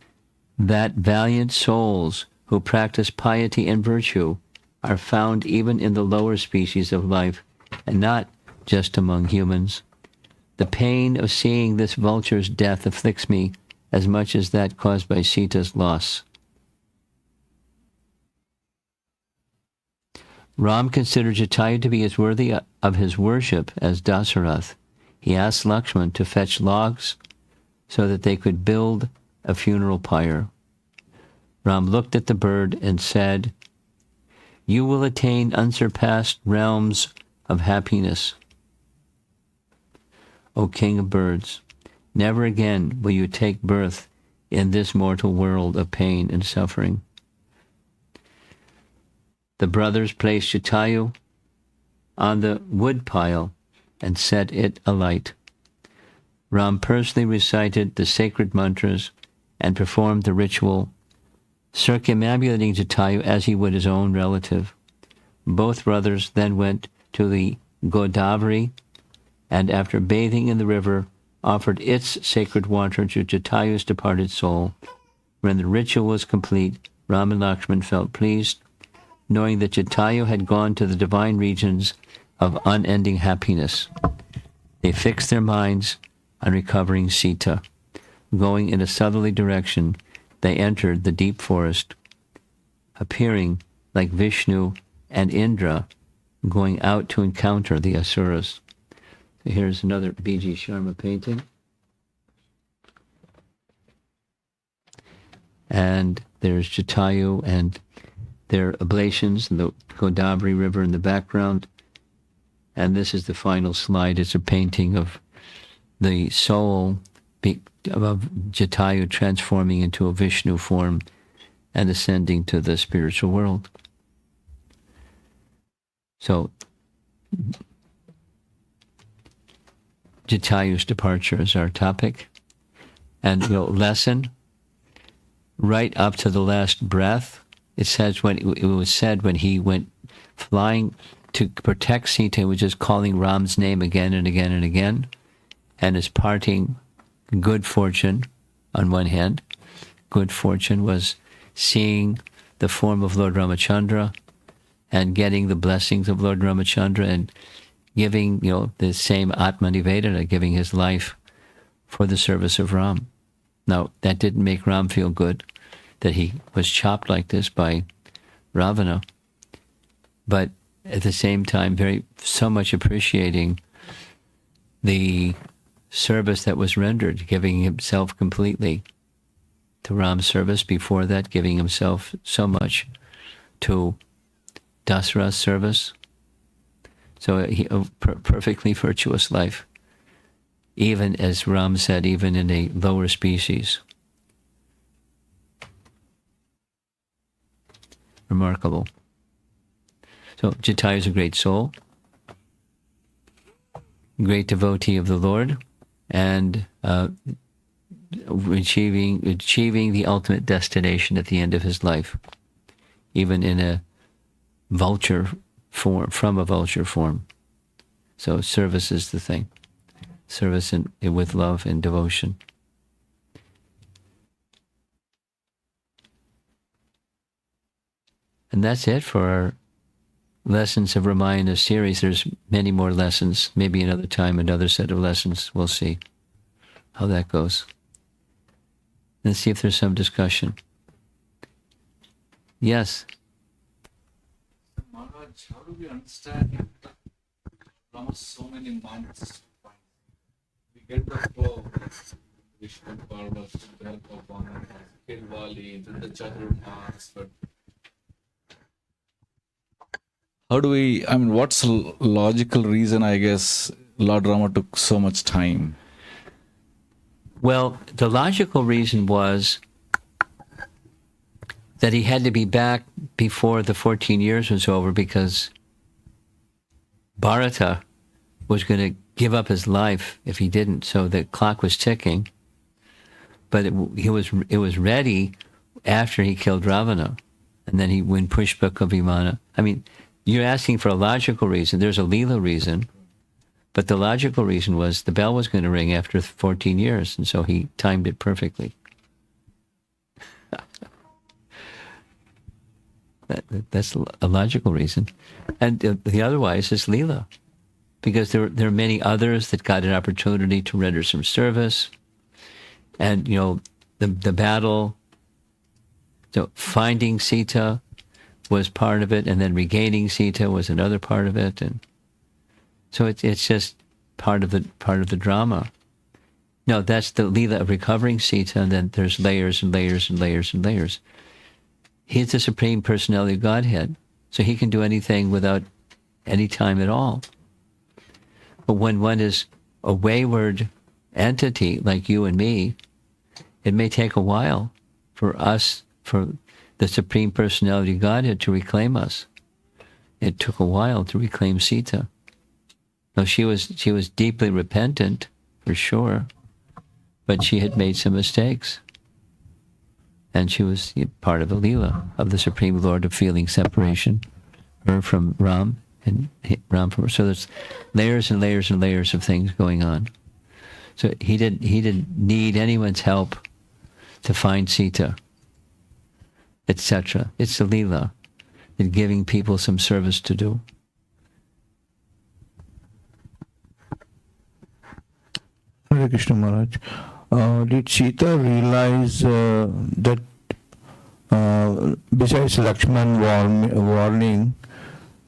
A: that valiant souls who practice piety and virtue are found even in the lower species of life, and not just among humans. The pain of seeing this vulture's death afflicts me as much as that caused by Sita's loss." Ram considered Jatayu to be as worthy of his worship as Dasarath. He asked Lakshman to fetch logs so that they could build a funeral pyre. Ram looked at the bird and said, "You will attain unsurpassed realms of happiness, O king of birds. Never again will you take birth in this mortal world of pain and suffering." The brothers placed Jatayu on the wood pile and set it alight. Ram personally recited the sacred mantras and performed the ritual, circumambulating Jatayu as he would his own relative. Both brothers then went to the Godavari, and after bathing in the river, offered its sacred water to Jatayu's departed soul. When the ritual was complete, Ram and Lakshman felt pleased, knowing that Jatayu had gone to the divine regions of unending happiness. They fixed their minds on recovering Sita. Going in a southerly direction, they entered the deep forest, appearing like Vishnu and Indra going out to encounter the Asuras. So here's another B.G. Sharma painting. And there's Jatayu and their oblations and the Godavari River in the background. And this is the final slide. It's a painting of the soul of Jatayu transforming into a Vishnu form and ascending to the spiritual world. So Jatayu's departure is our topic. And lesson, right up to the last breath. It was said when he went flying to protect Sita, he was just calling Ram's name again and again and again. And his parting good fortune, on one hand, good fortune was seeing the form of Lord Ramachandra and getting the blessings of Lord Ramachandra and giving, the same Atmanivedana, giving his life for the service of Ram. Now, that didn't make Ram feel good, that he was chopped like this by Ravana, but at the same time, so much appreciating the service that was rendered, giving himself completely to Ram's service. Before that, giving himself so much to Dasarath's service. So a perfectly virtuous life, even as Ram said, even in a lower species. Remarkable. So Jatayu is a great soul, great devotee of the Lord, and achieving the ultimate destination at the end of his life, even in a vulture form, from a vulture form. So service is the thing. Service with love and devotion. And that's it for our Lessons of Ramayana series. There's many more lessons, maybe another time, another set of lessons. We'll see how that goes. Let's see if there's some discussion. Yes?
B: Maharaj, how do we understand from so many months? We get the flow of Vishnu Parvati, the help of one another. killed Wali, then the Jatayuś, but how do we, I mean, what's the logical reason, I guess, Lord Rama took so much time?
A: Well, the logical reason was that he had to be back before the 14 years was over because Bharata was going to give up his life if he didn't. So the clock was ticking, but it was ready after he killed Ravana, and then he went Pushpaka Vimana. I mean, you're asking for a logical reason. There's a Leela reason, but the logical reason was the bell was going to ring after 14 years, and so he timed it perfectly. That's a logical reason. And the otherwise is Leela, because there are many others that got an opportunity to render some service. And, the battle, so finding Sita was part of it, and then regaining Sita was another part of it. And so it's just part of the drama. No, that's the Leela of recovering Sita, and then there's layers and layers and layers and layers. He's the Supreme Personality of Godhead, so he can do anything without any time at all. But when one is a wayward entity like you and me, it may take a while for the Supreme Personality of Godhead to reclaim us. It took a while to reclaim Sita. Now she was deeply repentant, for sure, but she had made some mistakes. And she was part of the Leela of the Supreme Lord of feeling separation, her from Ram and Ram from her. So there's layers and layers and layers of things going on. So he didn't need anyone's help to find Sita, etc. It's the Leela in giving people some service to do.
C: Hare Krishna Maharaj. Did Sita realize that besides Lakshman warning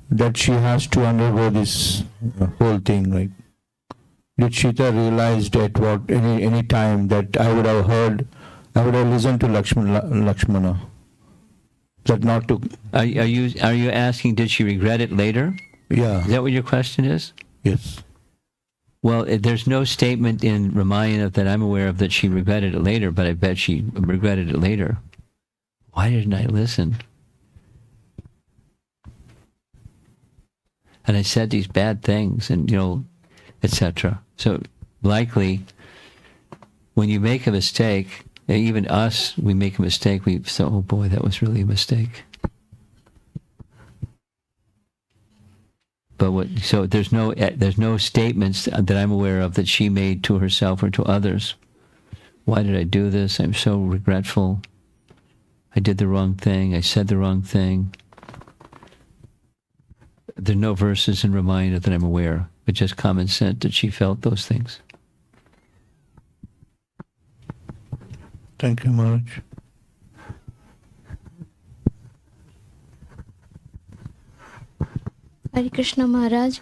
C: that she has to undergo this whole thing, right? Did Sita realize that any time that I would have listened to Lakshmana? That not to.
A: Are you asking, did she regret it later?
C: Yeah.
A: Is that what your question is?
C: Yes.
A: Well, there's no statement in Ramayana that I'm aware of that she regretted it later, but I bet she regretted it later. Why didn't I listen? And I said these bad things, and etc. So likely, when you make a mistake, even us, we make a mistake, we say, oh boy, that was really a mistake. But so there's no statements that I'm aware of that she made to herself or to others. Why did I do this? I'm so regretful. I did the wrong thing. I said the wrong thing. There are no verses in Ramayana that I'm aware, but just common sense that she felt those things.
C: Thank you, Maharaj.
D: Hare Krishna Maharaj,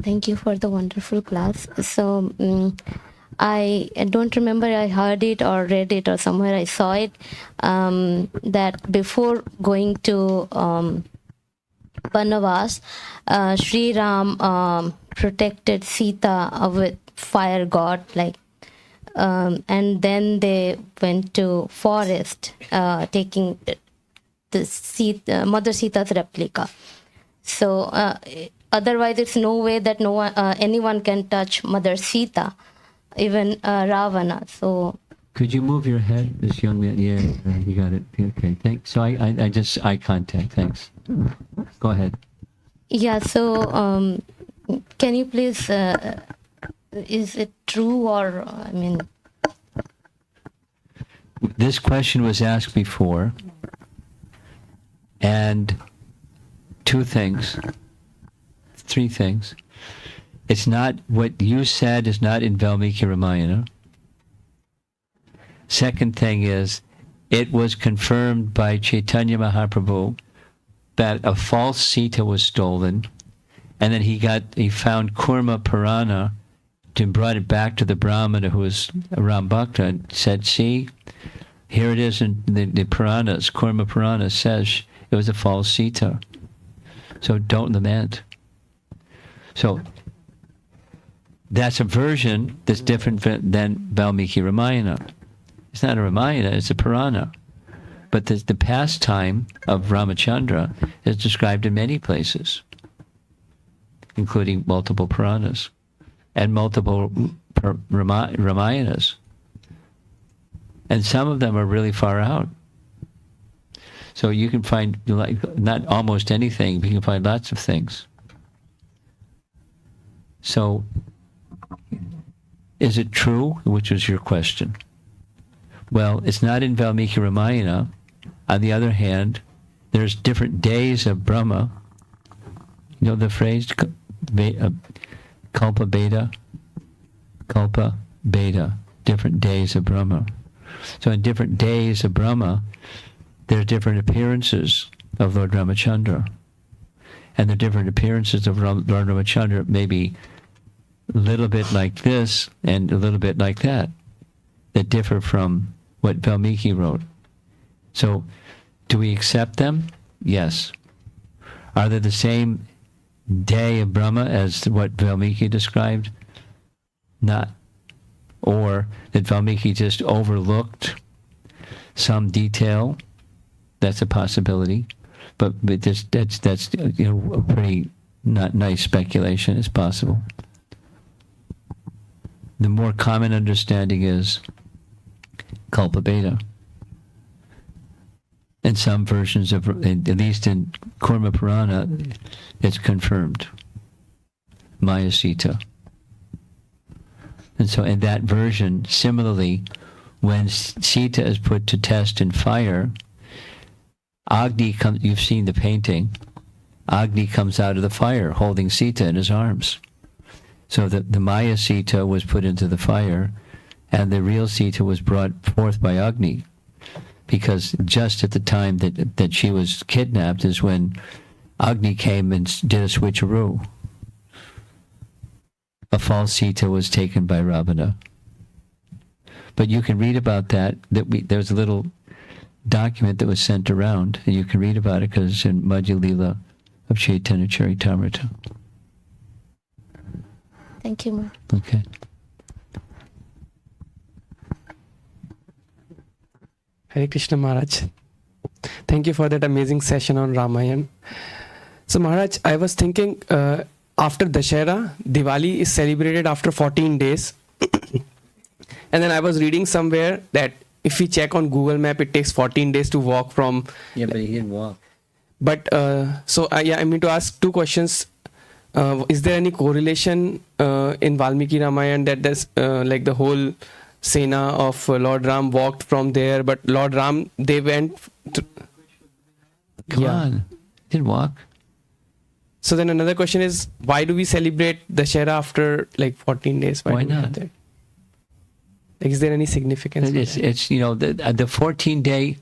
D: thank you for the wonderful class. So I don't remember I heard it or read it or somewhere I saw it, that before going to Banavas, Sri Ram protected Sita with fire god, and then they went to forest, taking the Mother Sita's replica. So otherwise, it's no way that anyone can touch Mother Sita, even Ravana. So
A: could you move your head, this young man? Yeah, you got it. Okay, thanks. So I just eye contact. Thanks. Go ahead.
D: Yeah. So can you please? Is it true or
A: This question was asked before, and three things. It's not, what you said is not in Valmiki Ramayana. Second thing is, it was confirmed by Chaitanya Mahaprabhu that a false Sita was stolen, and then he found Kurma Purana and brought it back to the Brahmana who was a Ram Bhakta and said, see, Here it is in the Puranas. Kurma Purana says it was a false Sita. So don't lament. So that's a version that's different than Valmiki Ramayana. It's not a Ramayana, it's a Purana. But the pastime of Ramachandra is described in many places, including multiple Puranas and multiple Ramayanas. And some of them are really far out. So you can find, like, not almost anything, but you can find lots of things. So, is it true? Which was your question. Well, it's not in Valmiki Ramayana. On the other hand, there's different days of Brahma. You know the phrase, Kalpa Beda? Kalpa Beda, different days of Brahma. So in different days of Brahma, there's different appearances of Lord Ramachandra. And the different appearances of Lord Ramachandra may be a little bit like this and a little bit like that differ from what Valmiki wrote. So, do we accept them? Yes. Are they the same day of Brahma as what Valmiki described? Not. Or that Valmiki just overlooked some detail? That's a possibility. But that's a pretty not nice speculation. It's possible. The more common understanding is Kalpa Beda. In some versions of, at least in Kurma Purana, it's confirmed. Maya Sita. And so in that version, similarly, when Sita is put to test in fire, Agni comes, you've seen the painting, Agni comes out of the fire holding Sita in his arms. So the Maya Sita was put into the fire, and the real Sita was brought forth by Agni. Because just at the time that she was kidnapped is when Agni came and did a switcheroo. A false Sita was taken by Ravana. But you can read about that. There was a little document that was sent around, and you can read about it because it's in Madhya Lila of Chaitanya Charitamrita.
D: Thank you, Ma.
A: Okay.
E: Hare Krishna Maharaj. Thank you for that amazing session on Ramayan. So Maharaj, I was thinking after Dashera, Diwali is celebrated after 14 days. And then I was reading somewhere that if we check on Google Map, it takes 14 days to walk from...
A: Yeah, but he didn't walk.
E: But, I mean to ask two questions. Is there any correlation in Valmiki Ramayan that there's like the whole Sena of Lord Ram walked from there, but Lord Ram, they went...
A: Come on. Didn't walk.
E: So then another question is, why do we celebrate Dashera after like 14 days?
A: Why
E: do we
A: not?
E: have that? Like, is there any significance?
A: It's the 14-day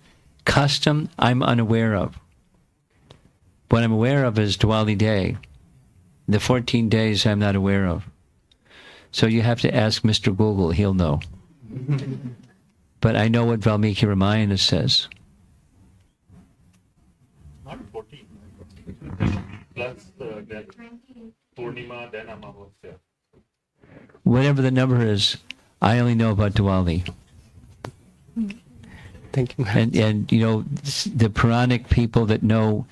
A: custom I'm unaware of. What I'm aware of is Diwali Day. The 14 days I'm not aware of. So you have to ask Mr. Google, he'll know. But I know what Valmiki Ramayana says.
F: Not 14. Plus that Purnima, then Amavasya.
A: Whatever the number is, I only know about Diwali.
E: Thank you.
A: And you know, the Puranic people that know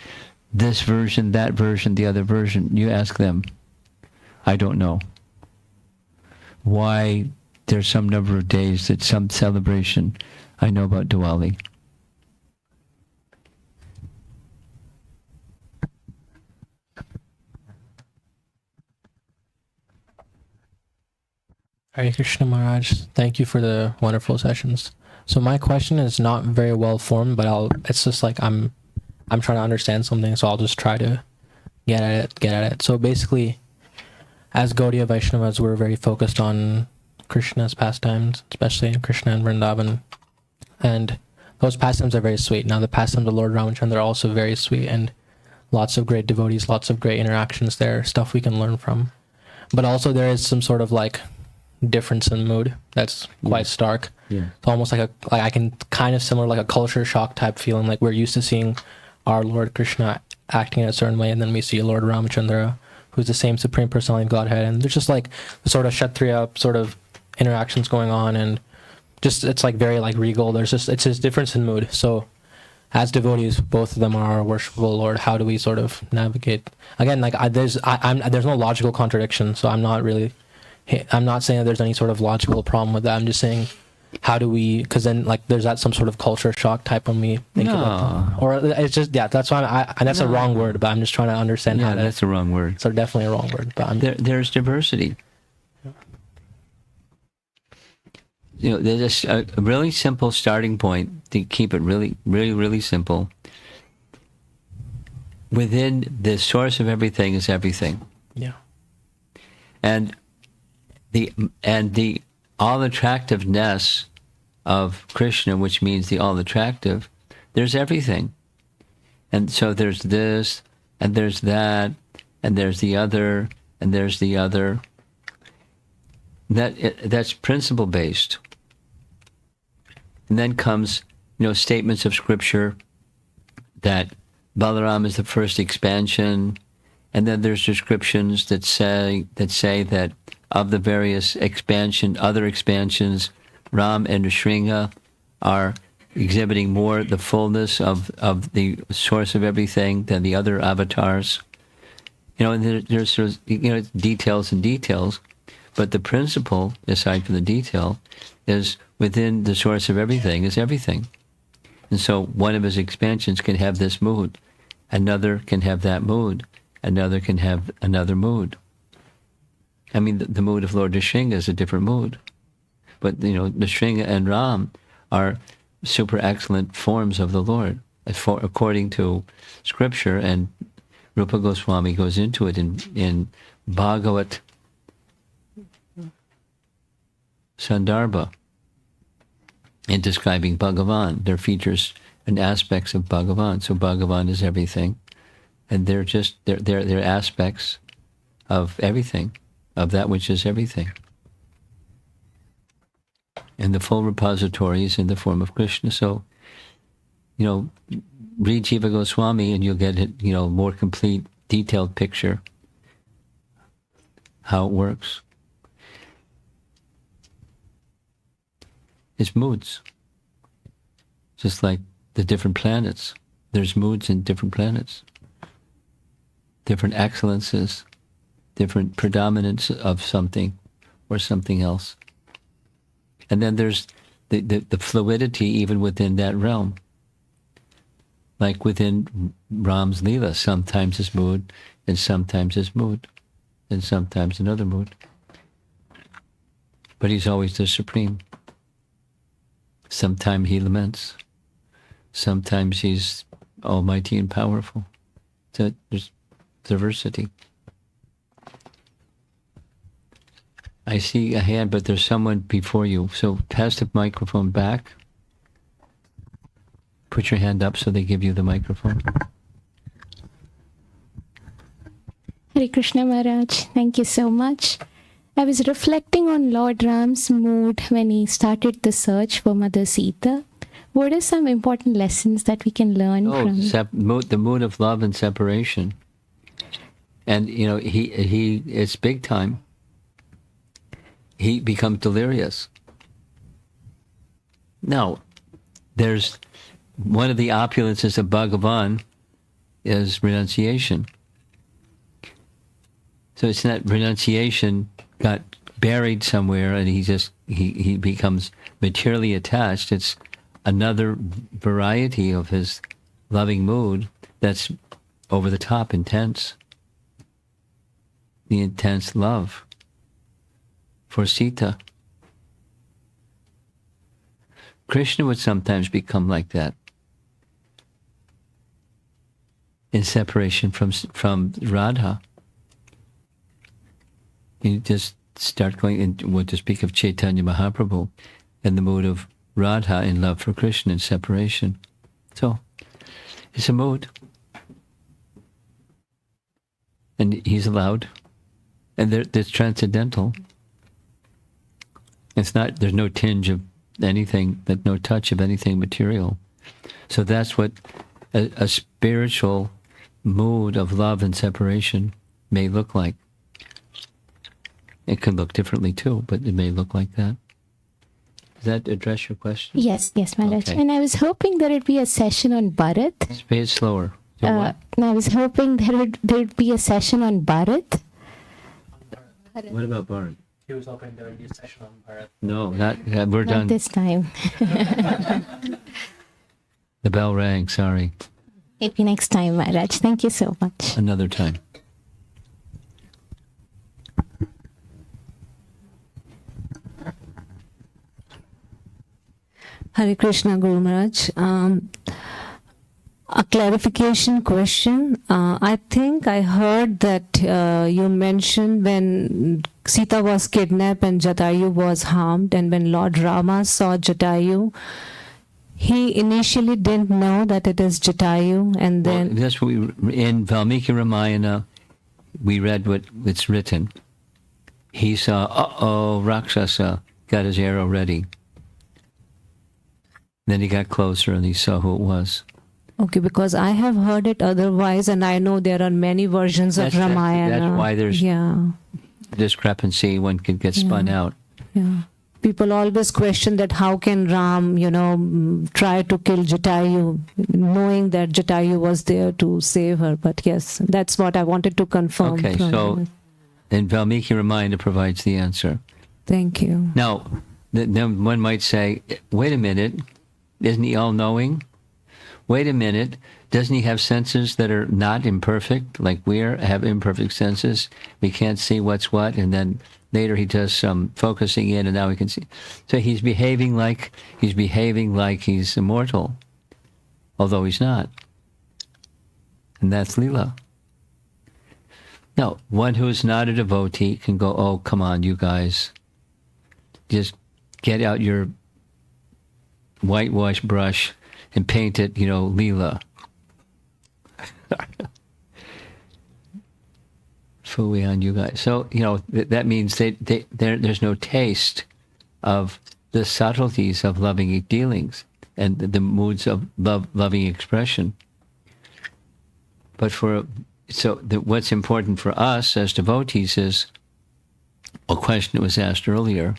A: this version, that version, the other version, you ask them. I don't know why there's some number of days that some celebration. I know about Diwali.
G: Hare Krishna Maharaj, thank you for the wonderful sessions. So my question is not very well formed, but it's just like I'm trying to understand something, so I'll just try to get at it. So basically, as Gaudiya Vaishnavas, we're very focused on Krishna's pastimes, especially Krishna and Vrindavan. And those pastimes are very sweet. Now the pastimes of Lord Ramachandra are also very sweet, and lots of great devotees, lots of great interactions there, stuff we can learn from. But also there is some sort of like difference in mood that's quite stark.
A: Yeah.
G: It's almost like I can kind of similar like a culture shock type feeling. Like we're used to seeing our Lord Krishna acting in a certain way, and then we see Lord Ramachandra, who's the same Supreme Personality of Godhead, and there's just like the sort of Kshatriya sort of interactions going on, and just it's like very like regal. It's just difference in mood. So as devotees, both of them are our worshipful Lord. How do we sort of navigate? Again, like there's no logical contradiction, so I'm not saying that there's any sort of logical problem with that. I'm just saying, how do we? Because then, like, there's that some sort of culture shock type when we think about that. Or it's just that's why that's a wrong word. But I'm just trying to understand how
A: that's a wrong word.
G: So definitely a wrong word. But
A: There's diversity. There's a really simple starting point to keep it really, really, really simple. Within the source of everything is everything.
G: Yeah.
A: And the all attractiveness of Krishna, which means the all attractive, there's everything. And so there's this, and there's that, and there's the other, and there's the other. That's principle based. And then comes, statements of scripture that Balaram is the first expansion, and then there's descriptions that say that of the various other expansions, Ram and Nrsimha are exhibiting more the fullness of the source of everything than the other avatars. And there's sort of, details and details, but the principle, aside from the detail, is within the source of everything is everything. And so one of his expansions can have this mood, another can have that mood, another can have another mood. I mean, the mood of Lord Nrsimha is a different mood. But, Nrsimha and Ram are super excellent forms of the Lord, according to Scripture, and Rupa Goswami goes into it in Bhagavat Sandarbha, in describing Bhagavan, their features and aspects of Bhagavan. So Bhagavan is everything, and they're aspects of everything, of that which is everything. And the full repository is in the form of Krishna. So, read Jiva Goswami and you'll get it, more complete, detailed picture how it works. It's moods. Just like the different planets. There's moods in different planets. Different excellences, different predominance of something or something else. And then there's the fluidity even within that realm. Like within Ram's Leela, sometimes his mood, and sometimes his mood, and sometimes another mood. But he's always the supreme. Sometimes he laments. Sometimes he's almighty and powerful. So there's diversity. I see a hand, but there's someone before you. So pass the microphone back. Put your hand up so they give you the microphone.
H: Hare Krishna Maharaj, thank you so much. I was reflecting on Lord Ram's mood when he started the search for Mother Sita. What are some important lessons that we can learn from
A: the mood of love and separation? And he it's big time. He becomes delirious. Now, there's one of the opulences of Bhagavan is renunciation. So it's not renunciation got buried somewhere and he becomes materially attached. It's another variety of his loving mood that's over the top, intense. The intense love for Sita. Krishna would sometimes become like that in separation from Radha. You just start going in, to speak of Chaitanya Mahaprabhu and the mood of Radha in love for Krishna in separation. So, it's a mood. And he's allowed. And it's transcendental. It's not, there's no tinge of anything, no touch of anything material. So that's what a spiritual mood of love and separation may look like. It could look differently too, but it may look like that. Does that address your question?
H: Yes, Maharaj.
A: Okay.
H: And I was hoping there would be a session on Bharat.
A: Say it slower. So what?
H: And I was hoping there'd be a session on Bharat.
A: What about Bharat?
G: He was hoping there would be a session on Bharat.
A: No, we're
H: Not
A: done.
H: this time.
A: The bell rang, sorry.
H: Maybe next time, Maharaj. Thank you so much.
A: Another time.
I: Hare Krishna, Guru Maharaj. A clarification question. I think I heard that you mentioned when Sita was kidnapped and Jatayu was harmed, and when Lord Rama saw Jatayu, he initially didn't know that it is Jatayu, and then...
A: Well, that's what in Valmiki Ramayana, we read what's written. He saw, Rakshasa got his arrow ready. Then he got closer and he saw who it was.
I: Okay, because I have heard it otherwise, and I know there are many versions of Ramayana.
A: That's why there's
I: yeah.
A: discrepancy. One can get spun out.
I: Yeah. People always question that how can Ram, try to kill Jatayu, knowing that Jatayu was there to save her. But yes, that's what I wanted to confirm.
A: Okay, so then Valmiki Ramayana provides the answer.
I: Thank you.
A: Now, then one might say, wait a minute, isn't he all-knowing? Wait a minute, doesn't he have senses that are not imperfect, like we have imperfect senses? We can't see what's what, and then later he does some focusing in, and now we can see. So he's behaving like he's immortal, although he's not. And that's Leela. Now, one who is not a devotee can go, oh, come on, you guys. Just get out your whitewash brush and paint it, Leela. Fooey on you guys. So, that means there's no taste of the subtleties of loving dealings and the moods of loving expression. But what's important for us as devotees is a question that was asked earlier.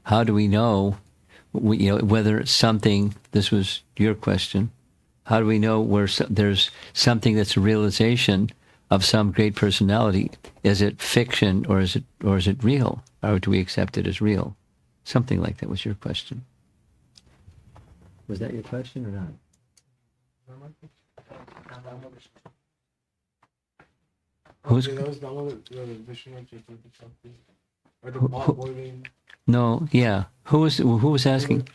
A: How do we know, whether something, this was your question, how do we know where there's something that's a realization of some great personality? Is it fiction or is it real? Or do we accept it as real? Something like that was your question. Was that your question or not? Who's? No, yeah. Who was asking?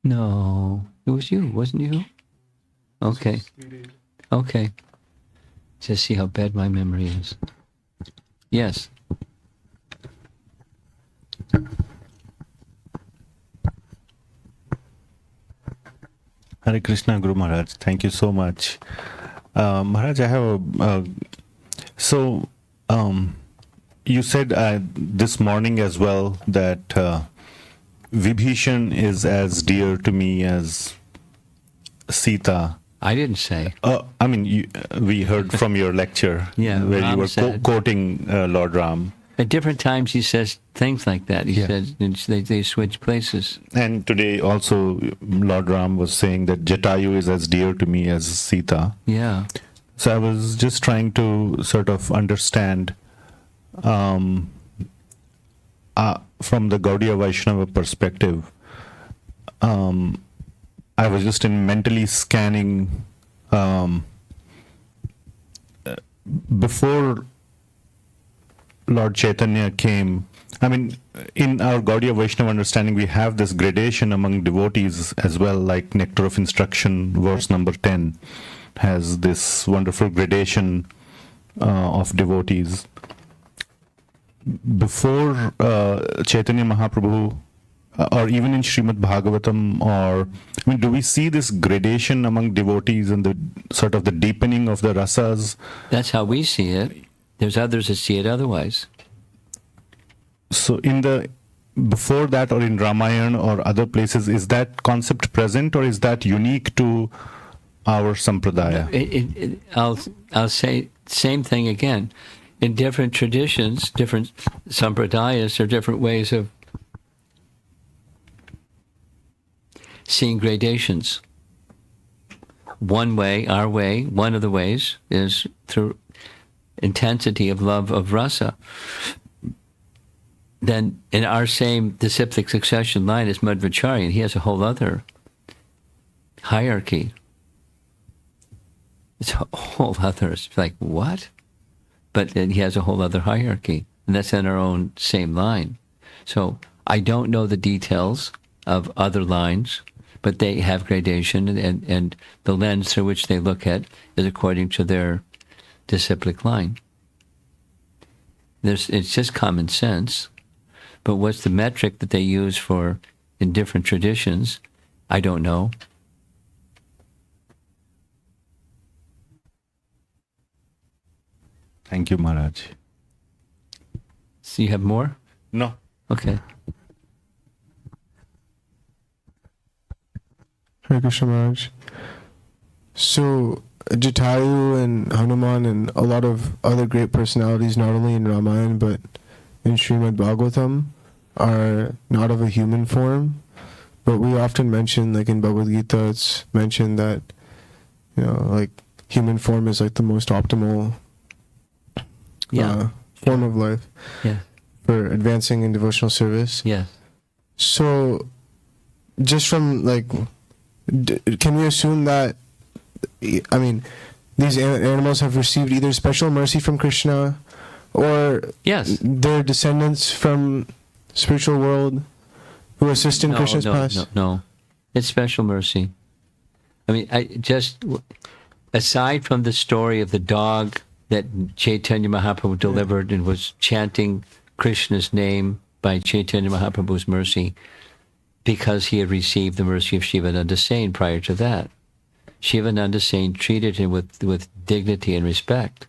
A: No, it was you, wasn't you? Okay. Okay. Just see how bad my memory is. Yes.
J: Hare Krishna, Guru Maharaj. Thank you so much. Maharaj, I have you said this morning as well that Vibhishan is as dear to me as Sita.
A: I didn't say.
J: We heard from your lecture
A: Yeah,
J: where
A: Ram
J: you were
A: said.
J: quoting Lord Ram.
A: At different times he says things like that. He says they switch places.
J: And today also Lord Ram was saying that Jatayu is as dear to me as Sita.
A: Yeah.
J: So I was just trying to sort of understand from the Gaudiya Vaishnava perspective. I was just mentally scanning before Lord Chaitanya came. In our Gaudiya Vaishnava understanding, we have this gradation among devotees as well, like Nectar of Instruction, verse number 10, has this wonderful gradation of devotees. Before Chaitanya Mahaprabhu, or even in Srimad Bhagavatam, do we see this gradation among devotees and the sort of the deepening of the rasas?
A: That's how we see it. There's others that see it otherwise.
J: So in the before that or in Ramayan or other places, is that concept present or is that unique to our sampradaya?
A: I'll say same thing again. In different traditions, different sampradayas, there are different ways of seeing gradations. One way, our way, one of the ways is through intensity of love of rasa. Then in our same disciplic succession line is Madhvacharya, and he has a whole other hierarchy. It's a whole other, it's like, what? But then he has a whole other hierarchy, and that's in our own same line. So I don't know the details of other lines, but they have gradation, and the lens through which they look at is according to their disciplic line. It's just common sense. But what's the metric that they use for in different traditions? I don't know.
J: Thank you, Maharaj.
A: So you have more?
J: No.
A: Okay.
K: Hare Krishna Maharaj. So Jatayu and Hanuman and a lot of other great personalities, not only in Ramayan but in Srimad Bhagavatam, are not of a human form. But we often mention, like in Bhagavad Gita, it's mentioned that, like human form is like the most optimal form of life for advancing in devotional service.
A: Yes.
K: So, just from like, can we assume that, I mean, these animals have received either special mercy from Krishna, or their descendants from spiritual world who assist in Krishna's path?
A: No. It's special mercy. I mean, aside from the story of the dog that Chaitanya Mahaprabhu delivered and was chanting Krishna's name by Chaitanya Mahaprabhu's mercy, because he had received the mercy of Shivananda Sain prior to that. Shivananda Sain treated him with dignity and respect.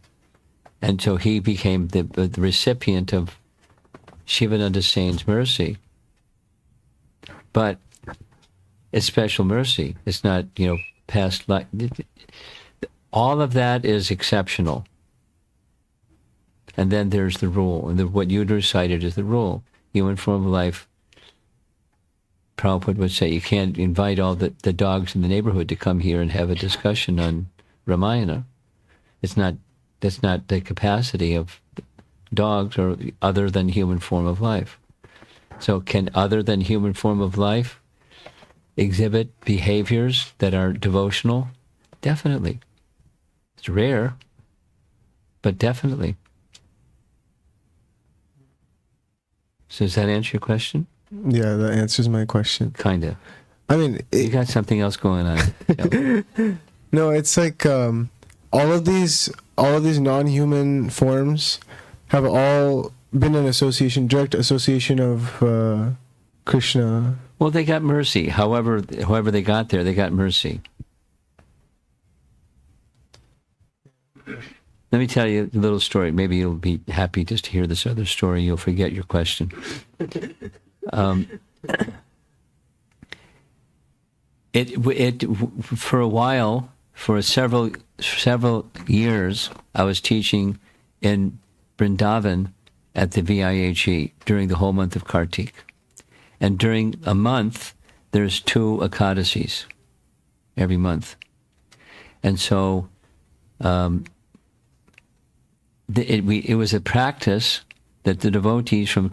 A: And so he became the recipient of Shivananda Sain's mercy. But it's special mercy. It's not, past life. All of that is exceptional. And then there's the rule. And what you recited is the rule. Human form of life, Prabhupada would say, you can't invite all the dogs in the neighborhood to come here and have a discussion on Ramayana. That's not the capacity of dogs or other than human form of life. So can other than human form of life exhibit behaviors that are devotional? Definitely. It's rare, but definitely. So does that answer your question?
K: Yeah, that answers my question.
A: Kind of.
K: I mean,
A: you got something else going on.
K: No, it's like all of these non-human forms have all been an association, direct association of Krishna.
A: Well, they got mercy. However they got there, they got mercy. Let me tell you a little story. Maybe you'll be happy just to hear this other story. You'll forget your question. For a while, for several years, I was teaching in Vrindavan at the VIHE during the whole month of Kartik. And during a month, there's 2 Ekadasis every month. And so it was a practice that the devotees from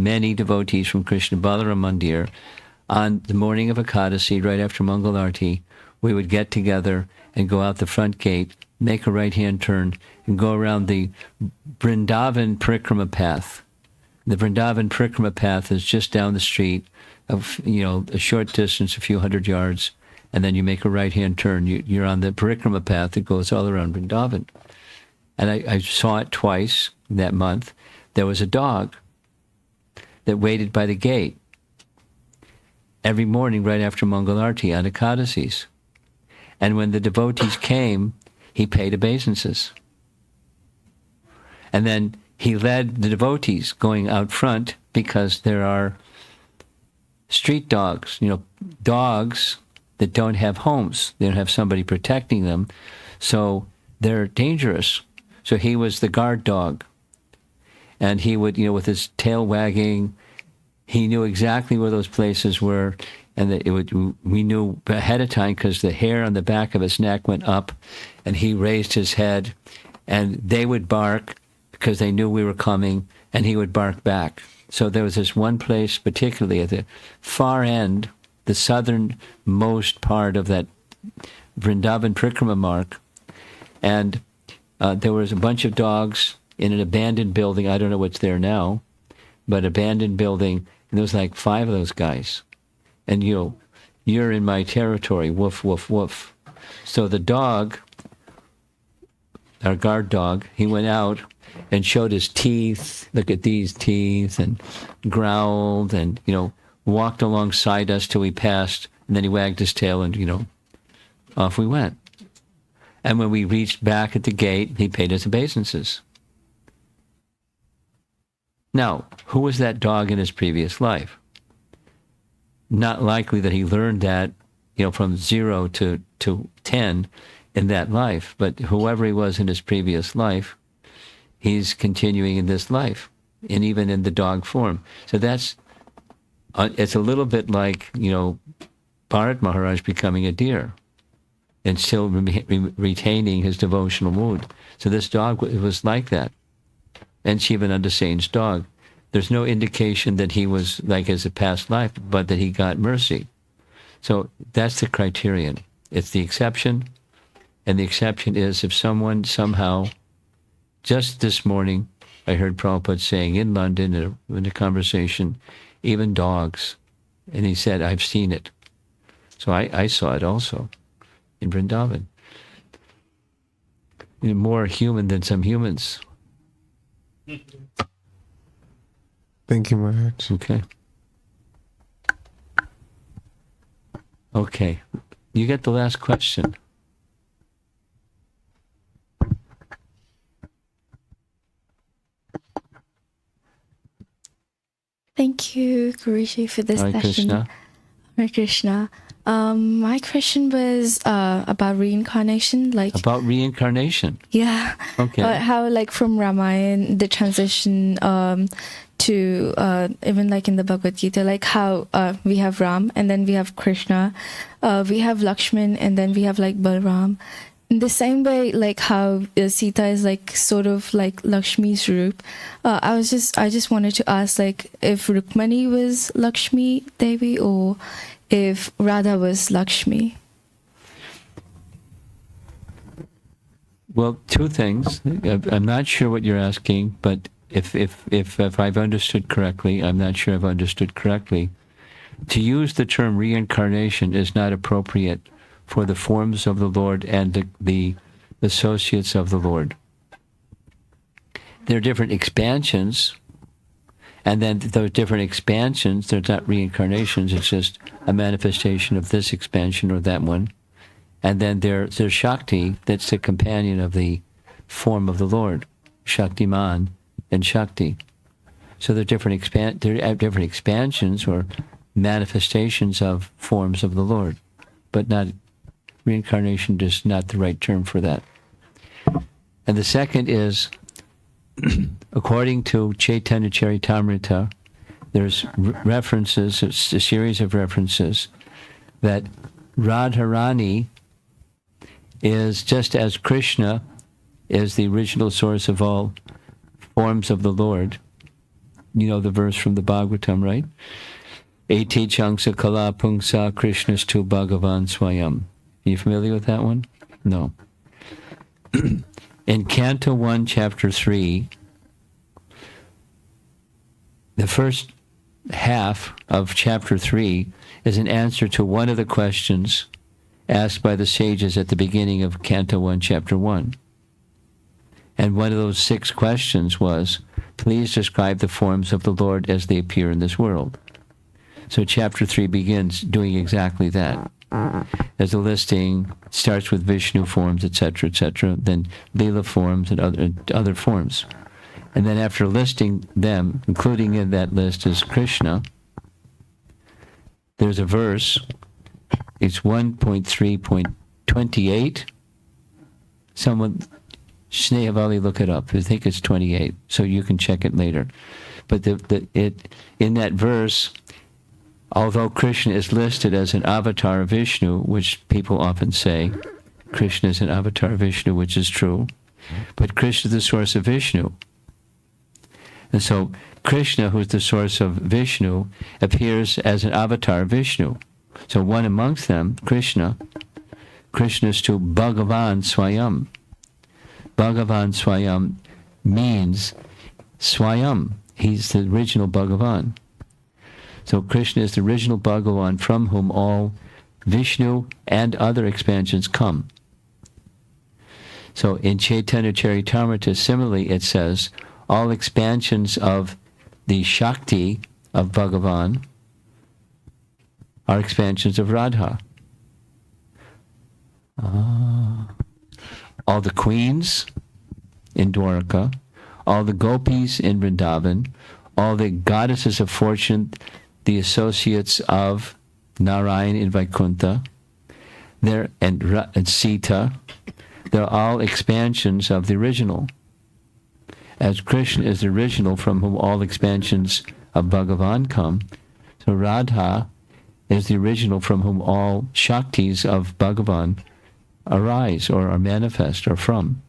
A: many devotees from Krishna Balaram Mandir, on the morning of Ekadasi, right after Mangal Arati, we would get together and go out the front gate, make a right-hand turn, and go around the Vrindavan Parikrama path. The Vrindavan Parikrama path is just down the street, of a short distance, a few hundred yards, and then you make a right-hand turn. You're on the Parikrama path that goes all around Vrindavan. And I saw it twice that month. There was a dog that waited by the gate every morning right after Mangal Arati on Ekadasis. And when the devotees came, he paid obeisances. And then he led the devotees going out front because there are street dogs, dogs that don't have homes. They don't have somebody protecting them. So they're dangerous. So he was the guard dog. And he would, with his tail wagging, he knew exactly where those places were. And that we knew ahead of time because the hair on the back of his neck went up and he raised his head and they would bark because they knew we were coming and he would bark back. So there was this one place, particularly at the far end, the southernmost part of that Vrindavan Prikrama mark, and there was a bunch of dogs in an abandoned building. I don't know what's there now, but abandoned building, and there was like 5 of those guys. And you're in my territory, woof, woof, woof. So the dog, our guard dog, he went out and showed his teeth, look at these teeth, and growled and, walked alongside us till we passed, and then he wagged his tail and, off we went. And when we reached back at the gate, he paid us obeisances. Now, who was that dog in his previous life? Not likely that he learned that, from 0 to 10 in that life, but whoever he was in his previous life, he's continuing in this life, and even in the dog form. So it's a little bit like, Bharat Maharaj becoming a deer and still retaining his devotional mood. So this dog was like that. And Shivananda Sain's dog. There's no indication that he was like his past life, but that he got mercy. So that's the criterion. It's the exception. And the exception is if someone somehow, just this morning, I heard Prabhupada saying in London in a conversation, even dogs. And he said, I've seen it. So I saw it also in Vrindavan. More human than some humans.
K: Thank you, Maharaj.
A: Okay. You get the last question.
L: Thank you, Guruji, for this
A: Hare
L: session.
A: Krishna.
L: Hare Krishna. My question was about reincarnation.
A: About reincarnation?
L: Yeah.
A: Okay.
L: How, from Ramayan, the transition to even in the Bhagavad Gita, how we have Ram and then we have Krishna, we have Lakshman and then we have Balram. In the same way, how Sita is sort of Lakshmi's roop. I just wanted to ask if Rukmani was Lakshmi Devi or if Radha was Lakshmi.
A: Well, 2 things. I'm not sure what you're asking, but if I've understood correctly, I'm not sure I've understood correctly. To use the term reincarnation is not appropriate for the forms of the Lord and the associates of the Lord. There are different expansions, and then those different expansions, they're not reincarnations, it's just a manifestation of this expansion or that one. And then there's Shakti, that's the companion of the form of the Lord, Shaktiman and Shakti. So there are different expansions or manifestations of forms of the Lord, but not reincarnation is not the right term for that. And the second is, according to Chaitanya Charitamrita, there's references, it's a series of references, that Radharani is just as Krishna is the original source of all forms of the Lord. You know the verse from the Bhagavatam, right? Eti changsa kala pungsa Krishnastu Bhagavan Swayam. Are you familiar with that one? No. In Canto 1, Chapter 3, the first half of Chapter 3 is an answer to one of the questions asked by the sages at the beginning of Canto 1, Chapter 1. And one of those 6 questions was, please describe the forms of the Lord as they appear in this world. So Chapter 3 begins doing exactly that. There's a listing, starts with Vishnu forms, etc., then Leela forms and other forms. And then after listing them, including in that list is Krishna, there's a verse, it's 1.3.28. Someone, Snehavali, look it up. I think it's 28, so you can check it later. But in that verse, although Krishna is listed as an avatar of Vishnu, which people often say, Krishna is an avatar of Vishnu, which is true, but Krishna is the source of Vishnu. And so Krishna, who is the source of Vishnu, appears as an avatar of Vishnu. So one amongst them, Krishna is to Bhagavan Swayam. Bhagavan Swayam means Swayam. He's the original Bhagavan. So Krishna is the original Bhagavan from whom all Vishnu and other expansions come. So in Chaitanya Charitamrita, similarly, it says, all expansions of the Shakti of Bhagavan are expansions of Radha. All the queens in Dwaraka, all the gopis in Vrindavan, all the goddesses of fortune, the associates of Narayan in Vaikuntha, and Sita, they're all expansions of the original. As Krishna is the original from whom all expansions of Bhagavan come, so Radha is the original from whom all Shaktis of Bhagavan arise or are manifest or from.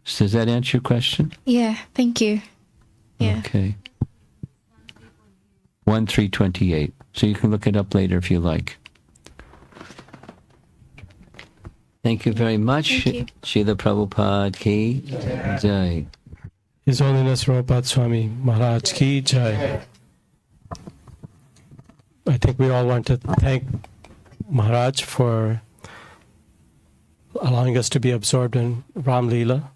A: So does that answer your question?
L: Yeah, thank you. Yeah.
A: Okay. 1.3.28. So you can look it up later if you like. Thank you very much.
L: Thank you.
A: Srila Prabhupada ki jai.
M: His Holiness Prabhupada Swami Maharaj ki jai. I think we all want to thank Maharaj for allowing us to be absorbed in Ram Leela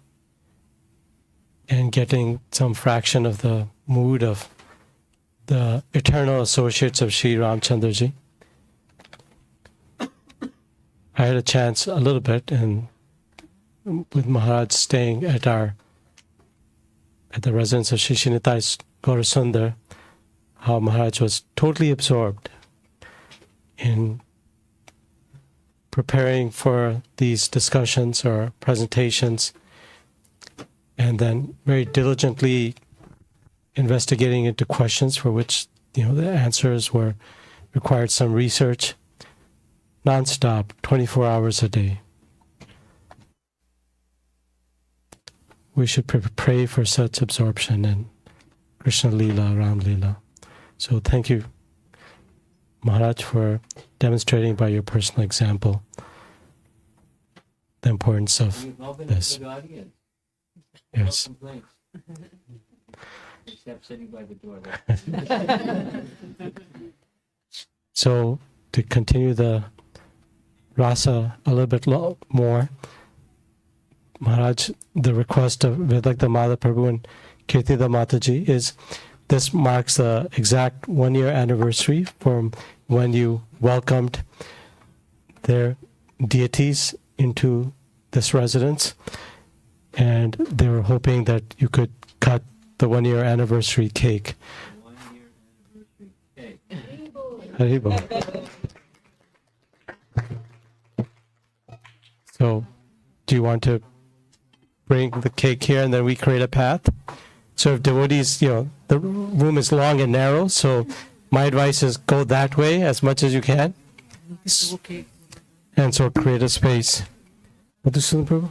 M: and getting some fraction of the mood of the eternal associates of Sri Ramchandraji. I had a chance a little bit with Maharaj staying at the residence of Shri Shinitai Gaurasundar, how Maharaj was totally absorbed in preparing for these discussions or presentations, and then very diligently investigating into questions for which the answers required some research, non-stop, 24 hours a day. We should pray for such absorption in Krishna Leela, Ram Leela. So thank you, Maharaj, for demonstrating by your personal example the importance of this. Yes.
A: Except sitting by the door.
M: So to continue the rasa a little bit more, Maharaj, the request of Vidagda Mala Prabhu and Kirtida Mataji is, this marks the exact 1-year anniversary from when you welcomed their deities into this residence, and they were hoping that you could cut the 1-year anniversary cake.
A: 1-year anniversary cake.
M: Haribo. So, do you want to bring the cake here and then we create a path? So if devotees, the room is long and narrow, so my advice is go that way as much as you can. And so create a space. Madhusudan Prabhu?